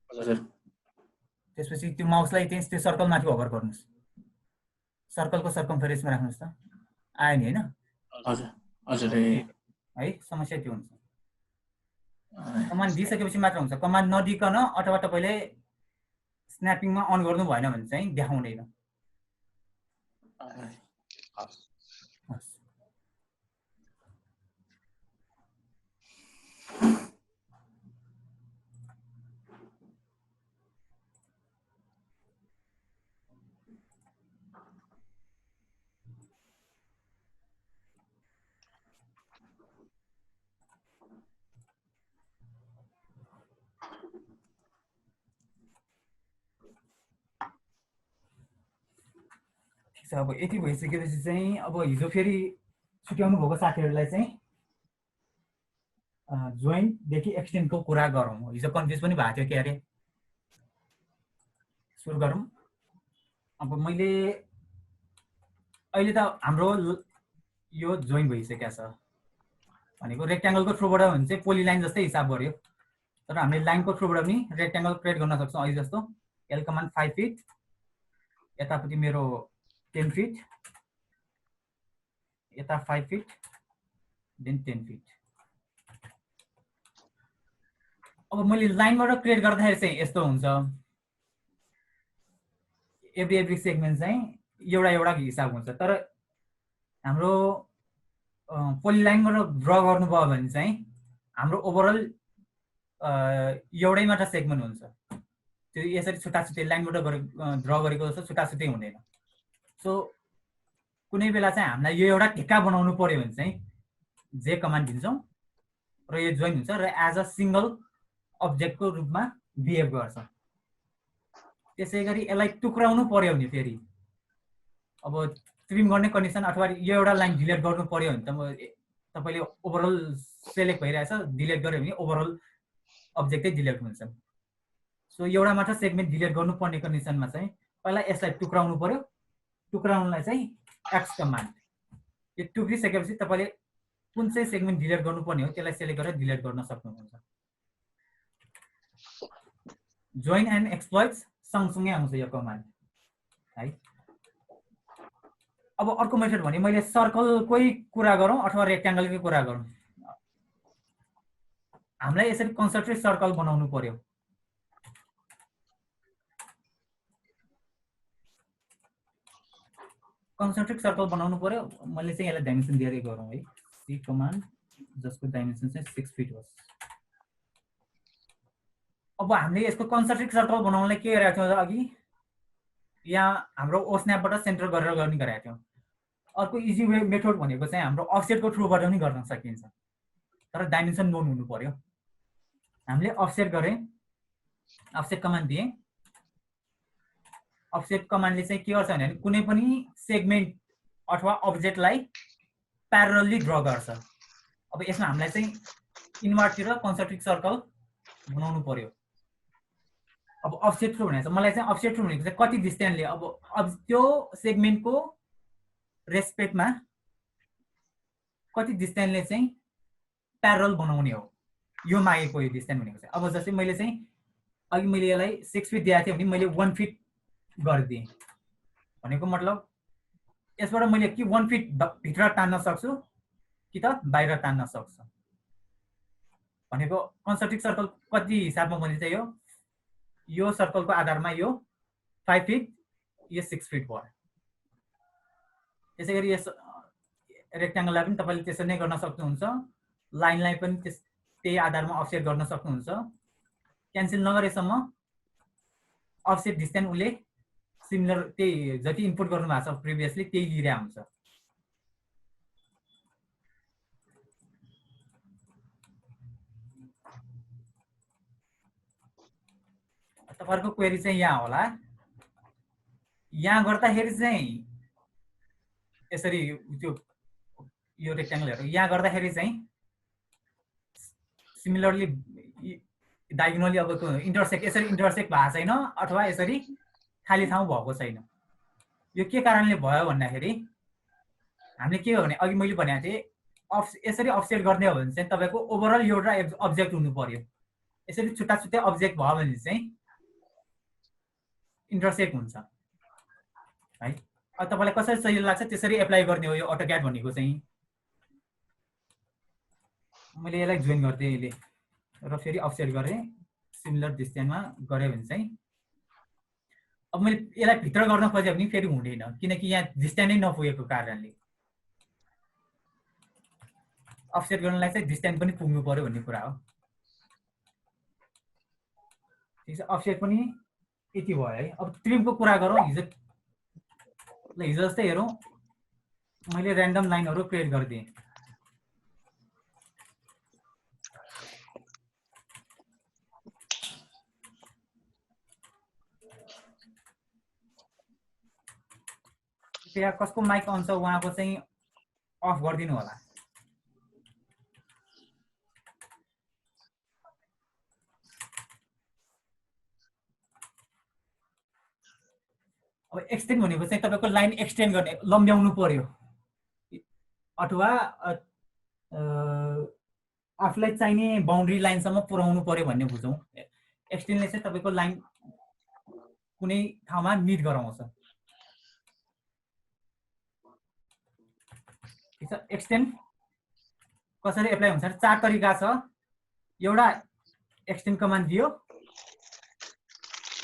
हजुर। त्यसपछि त्यो माउसलाई त्यो सर्कल माथि होभर गर्नुस्। सर्कलको सर्कमफेरेन्समा राख्नुस् त। आयो नि हैन? हजुर हजुर है समस्या त्यो हुन्छ। कमान्ड दिइसकेपछि मात्र हुन्छ। कमान्ड नदिकन अथवा तपाईले स्न्यापिङमा अन गर्नु भएन भने चाहिँ देखाउँदैन। अब यति भइसकेपछि चाहिँ अब हिजो फेरि छुट्याउनु भएको साथीहरूलाई चाहिँ जोइनदेखि एक्सटेन्डको कुरा गरौँ। हिजो कन्फ्युज पनि भएको थियो के अरे। सुरु गरौँ। अब मैले अहिले त हाम्रो यो जोइन भइसकेको छ भनेको रेक्ट्याङ्गलको थ्रुबाट हो भने चाहिँ पोलिलाइन जस्तै हिसाब गर्यो। तर हामीले लाइनको थ्रुबाट पनि रेक्ट्याङ्गल क्रिएट गर्न सक्छौँ। अहिले जस्तो एल कमान्ड 5 फिट, यतापट्टि मेरो 10 फिट, यता 5 फिट, देन 10 फिट। अब मैले लाइनबाट क्रिएट गर्दाखेरि चाहिँ यस्तो हुन्छ। एभ्री सेगमेन्ट चाहिँ एउटा हिसाब हुन्छ। तर हाम्रो पोलिलाइनबाट ड्र गर्नुभयो भने चाहिँ हाम्रो ओभरअल एउटै मात्र सेगमेन्ट हुन्छ। त्यो यसरी छुट्टाछुट्टै लाइनबाट ड्र गरेको जस्तो छुट्टाछुट्टै हुँदैन। सो कुनै बेला चाहिँ हामीलाई यो एउटा ठेक्का बनाउनु पर्यो भने चाहिँ जे कमान्ड दिन्छौँ। र यो जोइन हुन्छ र एज अ सिंगल अब्जेक्टको रूपमा बिहेभ गर्छ। त्यसै गरी यसलाई टुक्राउनु पर्यो भने फेरि अब ट्रिम गर्ने कन्डिसन अथवा यो एउटा लाइन डिलिट गर्नु पर्यो भने त तपाईले ओभरअल सेलेक्ट भइरहेछ डिलिट गर्यो भने ओभरअल अब्जेक्टै डिलिट हुन्छ। सो एउटा मात्र सेगमेन्ट डिलिट गर्नुपर्ने कन्डिसनमा चाहिँ पहिला यसलाई टुक्राउनु पर्यो। टुक्राउनलाई चाहिँ एक्स कमान्ड, यो टुक्रिसकेपछि तपाईले कुन चाहिँ सेगमेन्ट डिलिट गर्नुपर्ने हो त्यसलाई सेलेक्ट गरेर डिलिट गर्न सक्नुहुन्छ। जोइन एन्ड एक्सप्लोइट्स सँगसँगै आउँछ यो कमान्ड है। अब अर्को मेथड भने मैले सर्कलकै कुरा गरौँ अथवा रेक्ट्याङ्गलकै कुरा गरौँ, हामीलाई यसरी कन्सन्ट्रिक सर्कल बनाउनु पर्यो। कन्सन्ट्रिक सर्कल बनाउनु पर्यो। मैले चाहिँ यसलाई डाइमेन्सन दिएरै गरौँ है, सी कमान्ड जसको डाइमेन्सन चाहिँ 6 फिट होस्। अब हामीले यसको कन्सन्ट्रिक सर्कल बनाउनलाई के गरेका थियौँ अघि, यहाँ हाम्रो ओ स्न्यापबाट सेन्टर गरेर गर्ने गरेका थियौँ। अर्को इजी वे मेथड भनेको चाहिँ हाम्रो अफसेटको थ्रुबाट पनि गर्न सकिन्छ, तर डाइमेन्सन नोन हुनु पर्यो। हामीले अफसेट गरेँ, अफसेट कमान्ड दिएँ। अफसेट कमान्डले चाहिँ के गर्छ भने कुनै पनि सेगमेन्ट अथवा अब्जेक्टलाई प्यारलली ड्र गर्छ। अब यसमा हामीलाई चाहिँ इन्भर्टतिर कन्सन्ट्रिक सर्कल बनाउनु पर्यो। अब अफसेट थ्रु भनेको मलाई चाहिँ अफसेट थ्रु भनेको चाहिँ कति डिस्टेन्सले अब त्यो सेगमेन्टको रेस्पेक्टमा कति डिस्टेन्सले चाहिँ प्यारल बनाउने हो, यो मागेको यो डिस्टेन्स भनेको चाहिँ। अब जस्तै मैले चाहिँ अघि मैले यसलाई 6 फिट दिएको थिएँ भने मैले 1 फिट गरिदिएँ भनेको मतलब यसबाट मैले कि 1 फिट भित्र तान्न सक्छु कि त बाहिर तान्न सक्छु भनेको। कन्सन्ट्रिक सर्कल कति हिसाबमा भने चाहिँ यो सर्कलको आधारमा यो 5 फिट, यो 6 फिट भयो। त्यसै गरी यस रेक्ट्याङ्गललाई पनि तपाईँले त्यसरी नै गर्न सक्नुहुन्छ। लाइनलाई पनि त्यही आधारमा अफसेट गर्न सक्नुहुन्छ। क्यान्सल नगरेसम्म अफसेट डिस्टेन्स उसले सिमिलर त्यही जति इनपुट गर्नु भएको छ प्रिभियसली त्यही लिइरहेको हुन्छ। तपाईँहरूको क्वेरी चाहिँ यहाँ होला। यहाँ गर्दाखेरि चाहिँ यसरी त्यो यो रेक्ट्याङ्गलहरू यहाँ गर्दाखेरि चाहिँ सिमिलरली डायगोनली अब इन्टरसेक्ट यसरी इन्टरसेक्ट भएको छैन अथवा यसरी खाली ठाउँ भएको छैन। यो के कारणले भयो भन्दाखेरि हामीले के हो भने अघि मैले भनेको थिएँ यसरी अफसेट गर्ने हो भने चाहिँ तपाईँको ओभरअल एउटा अब्जेक्ट हुनु पर्यो। यसरी छुट्टा छुट्टै अब्जेक्ट भयो भने चाहिँ इन्टरसेक्ट हुन्छ है। अब तपाईँलाई कसरी सही लाग्छ त्यसरी एप्लाई गर्ने हो यो अटोक्याड भनेको चाहिँ। मैले यसलाई जोइन गरिदिएँ यसले र फेरि अफसेट गरेँ, सिमिलर डिस्टेन्समा गरेँ भने चाहिँ अब मैले यसलाई भित्र गर्न खोजेँ भने फेरि हुँदैन किनकि यहाँ डिस्टेन्स नै नपुगेको कारणले। अफसेट गर्नलाई चाहिँ डिस्टेन्स पनि पुग्नु पर्यो भन्ने कुरा हो। ठिक छ, अफसेट पनि यति भयो है। अब ट्रिमको कुरा गरौँ। हिजो जस्तै हेरौँ, मैले ऱ्यान्डम लाइनहरू क्रिएट गरिदिएँ। त्यहाँ कसको माइक अन छ उहाँको चाहिँ अफ गरिदिनु होला। अब एक्सटेन्ड भनेको चाहिँ तपाईँको लाइन एक्सटेन्ड गर्ने लम्ब्याउनु पर्यो अथवा आफूलाई चाहिने बााउन्ड्री लाइनसम्म पुर्याउनु पर्यो भन्ने बुझौँ। एक्सटेन्डले चाहिँ तपाईँको लाइन कुनै ठाउँमा मिट गराउँछ। ठिक छ, एक्सटेन्ड कसरी एप्लाई हुन्छ 4 तरिका छ। एउटा एक्सटेन्ड कमान्ड दियो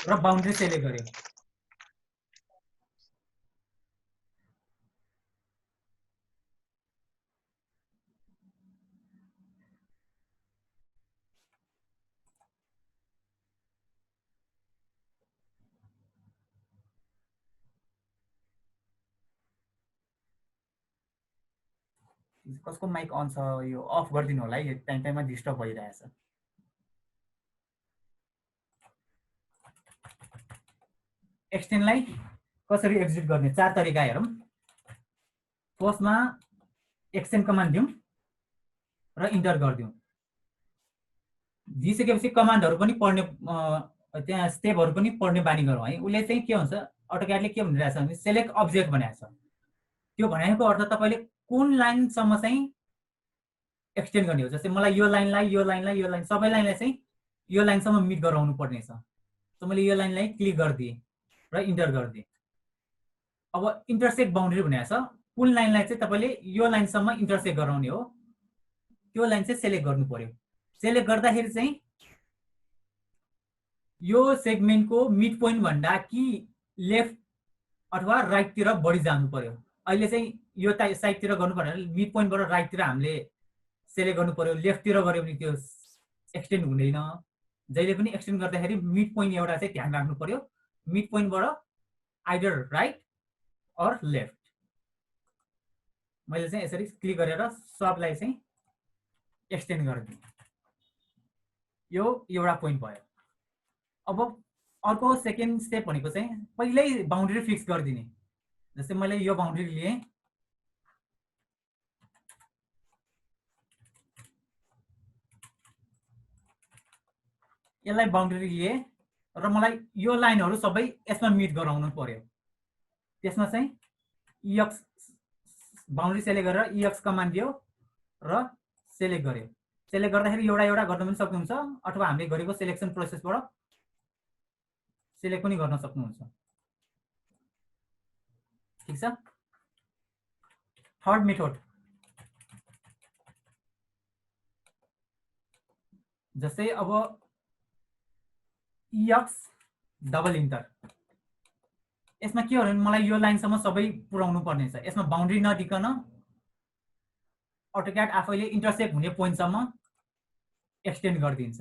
र बााउन्ड्री सेलेक्ट गर्यो। कसको माइक अन छ यो अफ गरिदिनु होला है, यो टाइम टाइममा डिस्टर्ब भइरहेछ। एक्सटेन्डलाई कसरी एक्जिक्युट गर्ने 4 तरिका हेरौँ। फर्स्टमा एक्सटेन्ड कमान्ड दिउँ र इन्टर गरिदिउँ। दिइसकेपछि कमान्डहरू पनि पढ्ने त्यहाँ स्टेपहरू पनि पढ्ने बानी गरौँ है। उसले चाहिँ के हुन्छ अटोक्याडले के भनिरहेछ भने सेलेक्ट अब्जेक्ट भनेको छ। त्यो भनेको अर्थ तपाईँले कुन लाइनसम्म चाहिँ एक्सटेन्ड गर्ने हो। जस्तै मलाई यो लाइन सबै लाइनलाई चाहिँ यो लाइनसम्म मिट गराउनु पर्ने छ। त मैले यो लाइनलाई क्लिक गरिदिएँ र इन्टर गरिदिएँ। अब इन्टरसेक्ट बाउन्ड्री भनेको छ कुन लाइनलाई चाहिँ तपाईँले यो लाइनसम्म इन्टरसेक्ट गराउने हो त्यो लाइन चाहिँ सेलेक्ट गर्नु पर्यो। सेलेक्ट गर्दाखेरि चाहिँ यो सेगमेन्टको मिड पोइन्ट भन्दा कि लेफ्ट अथवा राइटतिर बढी जानु पर्यो। अहिले चाहिँ यो साइडतिर गर्नु पर्यो भने मिड पोइन्टबाट राइटतिर हामीले सेलेक्ट गर्नु पर्यो। लेफ्टतिर गऱ्यो भने त्यो एक्सटेन्ड हुँदैन। जहिले पनि एक्सटेन्ड गर्दाखेरि मिड पोइन्ट एउटा चाहिँ ध्यान राख्नु पर्यो। मिड पोइन्टबाट आइदर राइट अर लेफ्ट। मैले चाहिँ यसरी क्लिक गरेर सबलाई चाहिँ एक्सटेन्ड गरिदिएँ। यो एउटा पोइन्ट भयो। अब अर्को सेकेन्ड स्टेप भनेको चाहिँ पहिल्यै बाउन्ड्री फिक्स गरिदिने। जस्तै मैले यो बाउन्ड्री लिएँ, यसलाई बाउन्ड्री लिएँ र मलाई यो लाइनहरू सबै यसमा मिट गराउनु पर्यो। त्यसमा चाहिँ EX बाउन्ड्री सेलेक्ट गरेर EX कमान्ड दियो र सेलेक्ट गर्यो। सेलेक्ट गर्दाखेरि एउटा एउटा गर्न पनि सक्नुहुन्छ अथवा हामीले गरेको सेलेक्सन प्रोसेसबाट सेलेक्ट पनि गर्न सक्नुहुन्छ। ठिक छ। थर्ड मेथड जस्तै अब EX डबल इन्टर। यसमा के हो भने मलाई यो लाइनसम्म सबै पुर्याउनु पर्ने छ। यसमा बाउन्ड्री नदिकन अटोक्याड आफैले इन्टरसेक्ट हुने पोइन्टसम्म एक्सटेन्ड गरिदिन्छ।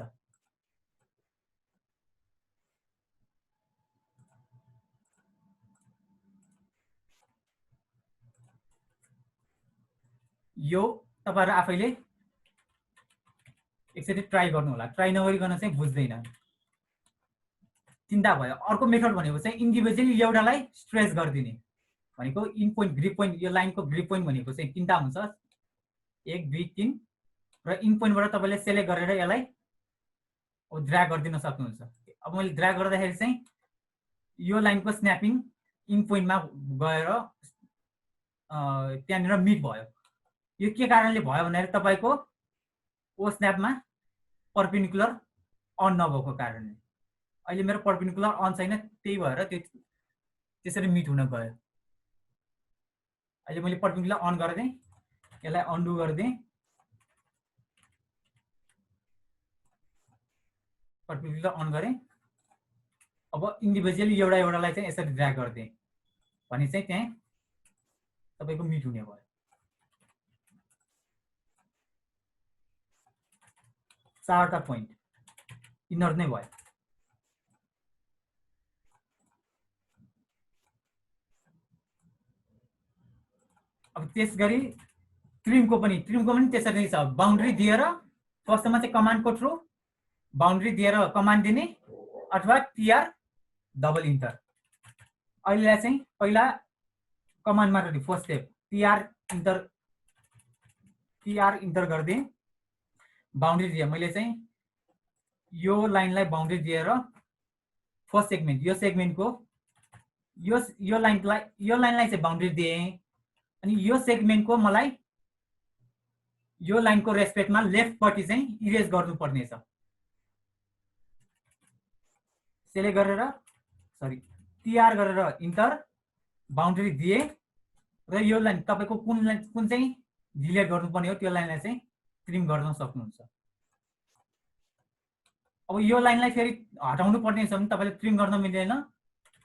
यो तपाईहरु आफैले एकचोटि ट्राई गर्नु होला। ट्राई नगरिकन चाहिँ बुझ्दैन। चिन्ता भयो। अर्को मेथड भनेको चाहिँ इन्डिभिजुअली एउटालाई स्ट्रेच गरिदिने भनेको इन पोइन्ट ग्रिप पोइन्ट। यो लाइनको ग्रिप पोइन्ट भनेको चाहिँ तीनटा हुन्छ, 1 2 3 र इन पोइन्टबाट तपाईले सेलेक्ट गरेर यसलाई ड्र्याग गरिदिन सक्नुहुन्छ। अब मैले ड्र्याग गर्दाखेरि चाहिँ यो लाइनको स्न्यापिङ इन पोइन्टमा गएर त्यहाँनिर मिट भयो। यो के कारणले भयो भन्दाखेरि तपाईको ओ स्न्यापमा परपेन्डिकुलर अन नभएको कारणले। अहिले मेरो परपेन्डिकुलर अन छैन, त्यही भएर त्यो त्यसरी मिट हुन गयो। अहिले मैले परपेन्डिकुलर अन गरिदिएँ, यसलाई अन्डु गरिदिएँ, परपेन्डिकुलर अन गरेँ। अब इन्डिभिजुअली एउटा एउटालाई चाहिँ यसरी ड्र्याग गरिदिएँ भने चाहिँ त्यहाँ तपाईको मिट हुने भयो। चारवटा पोइन्ट इनर नै भयो। अब त्यसगरी ट्रिमको पनि त्यसरी नै छ। बाउन्ड्री दिएर फर्स्टमा चाहिँ कमान्डको थ्रु बाउन्ड्री दिएर कमान्ड दिने अथवा TR डबल इन्टर। अहिले चाहिँ पहिला कमान्डमा रहने फर्स्ट स्टेप TR इन्टर गरिदिएँ। बाउन्ड्री दिएँ मैले चाहिँ यो लाइनलाई बाउन्ड्री दिएर फर्स्ट सेगमेन्ट यो सेगमेन्टको यो लाइनलाई चाहिँ बाउन्ड्री दिएँ। अनि यो सेगमेन्टको मलाई यो लाइनको रेस्पेक्टमा लेफ्टपट्टि चाहिँ इरेज गर्नुपर्ने छ। सेलेक्ट गरेर TR गरेर इन्टर बाउन्ड्री दिए र यो लाइन तपाईको कुन चाहिँ डिलिट गर्नुपर्ने हो त्यो लाइनलाई चाहिँ ट्रिम गर्न सक्नुहुन्छ। अब यो लाइनलाई फेरि हटाउनु पर्ने छ भने तपाईले ट्रिम गर्न मिल्दैन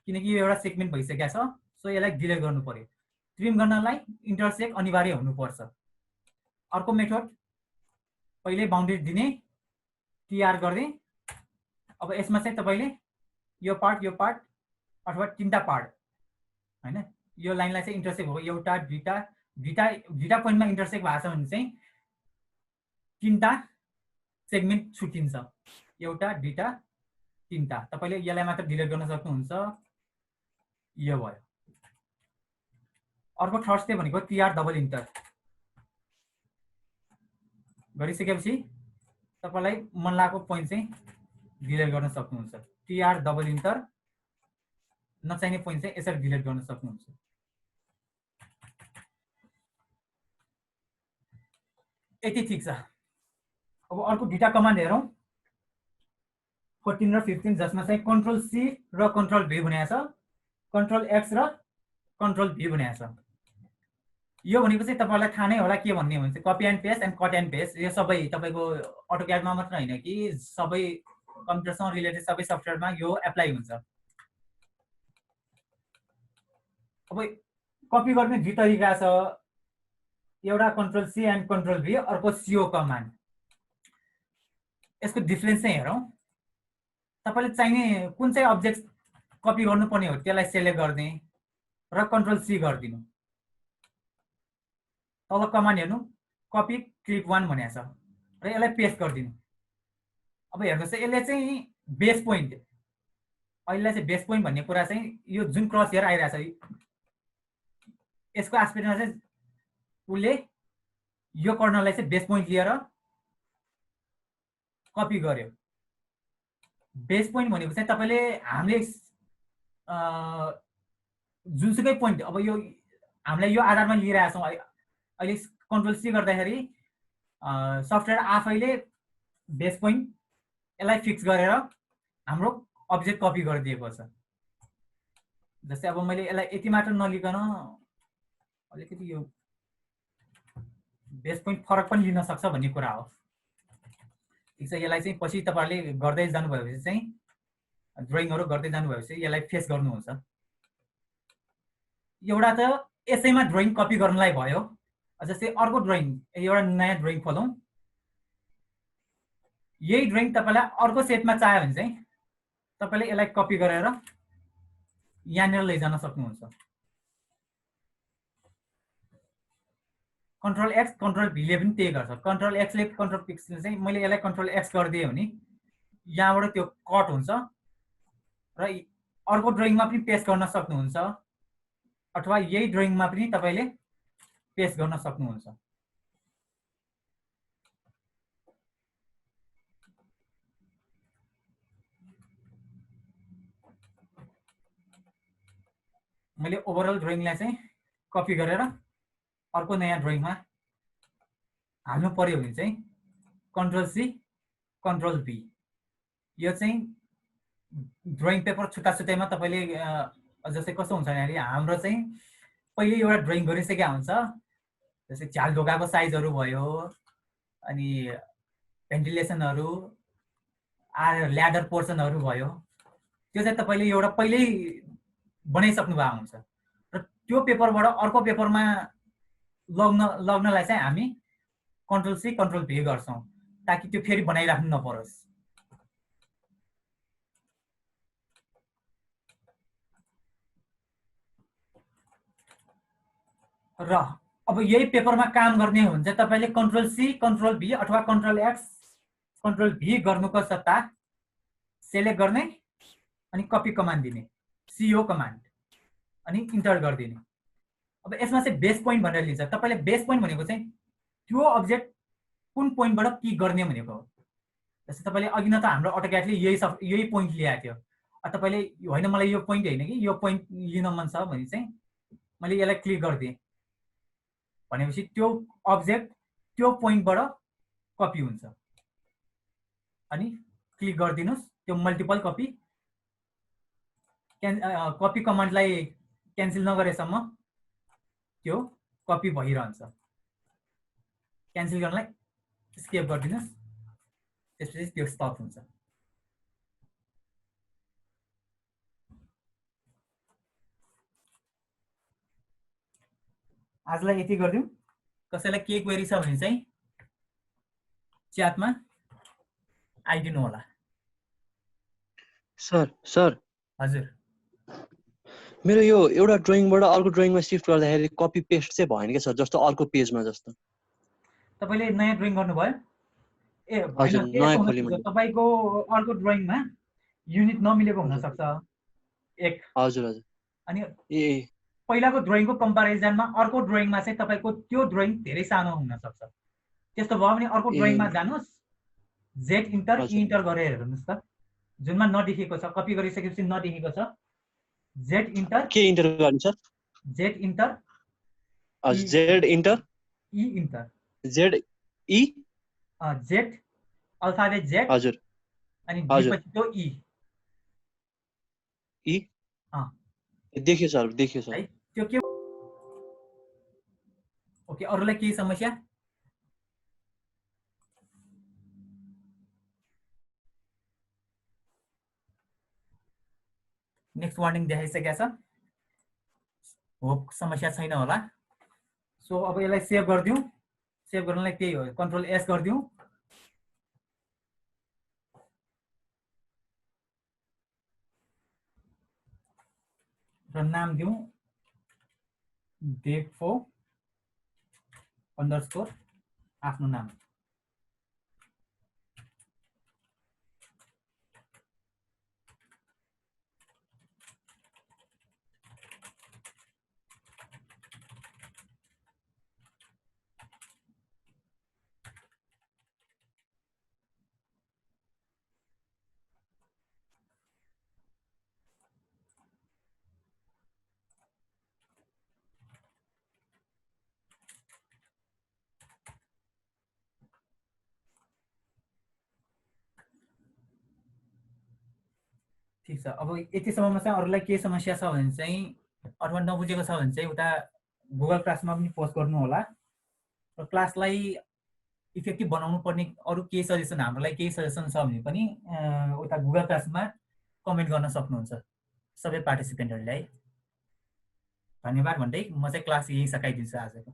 किनकि यो एउटा सेगमेन्ट भइसकेको छ। सो यसलाई डिलिट गर्नु पर्यो। ट्रिम गर्नलाई इन्टरसेक्ट अनिवार्य हुनुपर्छ। अर्को मेथड पहिले बाउन्ड्री दिने TR गर्दै। अब यसमा चाहिँ तपाईले यो पार्ट अथवा तीनटा पार्ट हैन यो लाइनलाई चाहिँ इन्टरसेक्ट भएको 1 2 दुईटा पोइन्टमा इन्टरसेक्ट भएको छ भने चाहिँ 3टा सेगमेन्ट छुटिन्छ, एउटा दुईटा 3टा। तपाईले यसलाई मात्र डिलिट गर्न सक्नुहुन्छ। यो भयो। अर्को थर्ड स्टेप भनेको टीआर डबल इन्टर गरिसकेपछि तपाईलाई मन लागेको पोइन्ट चाहिँ डिलिट गर्न सक्नुहुन्छ। टीआर डबल इन्टर नचाहिने पोइन्ट चाहिँ यसरी डिलिट गर्न सक्नुहुन्छ। यति ठिक छ। अब अर्को दुईटा कमान्ड हेरौँ 14 र 15 जसमा चाहिँ कन्ट्रोल सी र कन्ट्रोल भी भनेको छ, कन्ट्रोल एक्स र कन्ट्रोल भी भनेको छ। यो भनेको चाहिँ तपाईलाई थाहा नै होला के भन्ने भन्छ copy and paste and cut and paste. यो सबै तपाईको अटोक्याडमा मात्र हैन कि सबै कम्प्युटरसँग रिलेटेड सबै सफ्टवेयरमा यो एप्लाई हुन्छ। अब कपी गर्ने दुई तरिका छ, एउटा कन्ट्रोल सी एन्ड कन्ट्रोल भी, अर्को सीओ कमान्ड। यसको डिफरेन्स चाहिँ हेरौँ। तपाईले चाहिने कुन चाहिँ अब्जेक्ट कपी गर्नुपर्ने हो त्यसलाई सेलेक्ट गर्ने र कन्ट्रोल सी गरिदिनु। तल कमान्ड हेर्नु कपी क्लिक 1 भनेको छ र यसलाई पेस्ट गरिदिनु। अब हेर्नुहोस् यसले चाहिँ बेस पोइन्ट, अहिले चाहिँ बेस पोइन्ट भन्ने कुरा चाहिँ यो जुन क्रस हेयर आइरहेछ यसको एस्पेक्टमा चाहिँ उसले यो कर्नरलाई चाहिँ बेस पोइन्ट लिएर कपी गर्यो। बेस पोइन्ट भनेको चाहिँ तपाईले हामीले जुनसुकै पोइन्ट, अब यो हामीले यो आधारमा लिइरहेछौँ। अहिले कन्ट्रोल सी गर्दाखेरि सफ्टवेयर आफैले बेस पोइन्ट यसलाई फिक्स गरेर हाम्रो अब्जेक्ट कपी गरिदिएको छ। जस्तै अब मैले यसलाई यति मात्र नलिकन अलिकति यो बेस पोइन्ट फरक पनि लिन सक्छ भन्ने कुरा हो। ठिक छ, यसलाई चाहिँ पछि तपाईहरुले गर्दै जानुभएपछि चाहिँ ड्रइङहरु गर्दै जानुभएपछि यसलाई फेस गर्नुहुन्छ। एउटा त यसैमा ड्रइङ कपी गर्नलाई भयो। जस्तै अर्को ड्रइङ, एउटा नयाँ ड्रइङ खोलौँ। यही ड्रइङ तपाईलाई अर्को सेटमा चाहियो भने चाहिँ तपाईले यसलाई कपी गरेर यहाँनिर लैजान सक्नुहुन्छ। कन्ट्रोल एक्स कन्ट्रोल भीले पनि त्यही गर्छ। कन्ट्रोल एक्सले कन्ट्रोल पिक्सले चाहिँ मैले यसलाई कन्ट्रोल एक्स गरिदिएँ भने यहाँबाट त्यो कट हुन्छ र अर्को ड्रइङमा पनि पेस्ट गर्न सक्नुहुन्छ अथवा यही ड्रइङमा पनि तपाईले पेस्ट गर्न सक्नुहुन्छ। मैले ओभरअल ड्रइङलाई चाहिँ कपी गरेर अर्को नयाँ ड्रइङमा हाल्नु पर्यो भने चाहिँ कन्ट्रोल सी कन्ट्रोल भी। यो चाहिँ ड्रइङ पेपर छुट्टा छुट्टैमा तपाईले जस्तै कस्तो हुन्छ भने हाम्रो चाहिँ पहिले एउटा ड्रइङ गरिसकेका हुन्छ। जस्तै झ्याल ढोकाको साइजहरु भयो, अनि भेन्टिलेसनहरु, ल्याडर पोर्सनहरु भयो, त्यो चाहिँ तपाईले एउटा पहिल्यै बनाइसक्नु भएको हुन्छ र त्यो पेपरबाट अर्को पेपरमा लग्नलाई चाहिँ हामी कन्ट्रोल सी कन्ट्रोल भी गर्छौं ताकि त्यो फेरि बनाइराख्नु नपरोस्। र अब यही पेपरमा काम गर्ने हो भने चाहिँ तपाईले कन्ट्रोल सी कन्ट्रोल भी अथवा कन्ट्रोल एक्स कन्ट्रोल भी गर्नुको सट्टा सेलेक्ट गर्ने अनि कपी कमान्ड दिने, सीओ कमान्ड, अनि इन्टर गरिदिने। अब यसमा चाहिँ बेस पोइन्ट भनेर लिन्छ। तपाईले बेस पोइन्ट भनेको चाहिँ त्यो अब्जेक्ट कुन पोइन्टबाट क्लिक गर्ने भनेको हो। जस्तै तपाईले अघि न त हाम्रो अटोक्याडले यही पोइन्ट ल्याएको थियो। तपाईले होइन मलाई यो पोइन्ट हैन कि यो पोइन्ट लिन मन छ भने चाहिँ मैले यसलाई क्लिक गरिदिएँ भनेपछि त्यो अब्जेक्ट त्यो पोइन्टबाट कपी हुन्छ। अनि क्लिक गरिदिनुस्, त्यो मल्टिपल कपी कपी कमान्डलाई क्यान्सल नगरेसम्म त्यो कपी भइरहन्छ। क्यान्सल गर्नलाई स्केप गरिदिनुस्, त्यसपछि त्यो स्टप हुन्छ। आजलाई यति गरिदिउँ। कसैलाई के क्वेरी छ भने चाहिँ च्याटमा आइदिनु होला। सर हजुर मेरो यो एउटा ड्रइङबाट अर्को ड्रइङमा सिफ्ट गर्दाखेरि कपी पेस्ट चाहिँ भएन क्या सर, जस्तो अर्को पेजमा जस्तो। तपाईँले नयाँ ड्रइङ गर्नुभयो ए हजुर, होइन नयाँ के खोलेँ हुन मैले। सक्छ तपाईँको अर्को ड्रइङमा युनिट नमिलेको हुन सक्छ एक हजुर हजुर अनि ए पहिलाको ड्रइङको कम्पेरिजनमा अर्को ड्रइङमा चाहिँ तपाईँको त्यो ड्रइङ धेरै सानो हुन सक्छ। त्यस्तो भयो भने अर्को ए ड्रइङमा जानुहोस्, जेड इन्टर हजुर इन्टर गरेर हेर्नुहोस् त, जुनमा नदेखेको छ, कपी गरिसकेपछि नदेखेको छ, जेड इन्टर के इन्टर गर्ने सर? जेड इन्टर हजुर Z enter E enter Z E Z alphabet Z हजुर अनि हजुर पछि त्यो ई ई अँ देखियो सर, देखियो है सर। त्यो के ओके अरूलाई केही समस्या? नेक्स्ट वार्निङ देखाइसकेको छ, होप समस्या छैन होला। सो अब यसलाई सेभ गरिदिउँ, सेभ गर्नलाई त्यही हो, कन्ट्रोल एस गरिदिउँ। र नाम दिउँ देवो _ आफ्नो नाम। ठिक छ। अब यतिसम्ममा चाहिँ अरूलाई के समस्या छ भने चाहिँ अथवा नबुझेको छ भने चाहिँ उता गुगल क्लासमा पनि पोस्ट गर्नु होला र क्लासलाई इफेक्टिभ बनाउनु पर्ने अरू केही सजेसन, हाम्रोलाई केही सजेसन छ भने पनि उता गुगल क्लासमा कमेन्ट गर्न सक्नुहुन्छ सबै पार्टिसिपेन्टहरूले है। धन्यवाद भन्दै म चाहिँ क्लास यही सकाइदिन्छु आजको।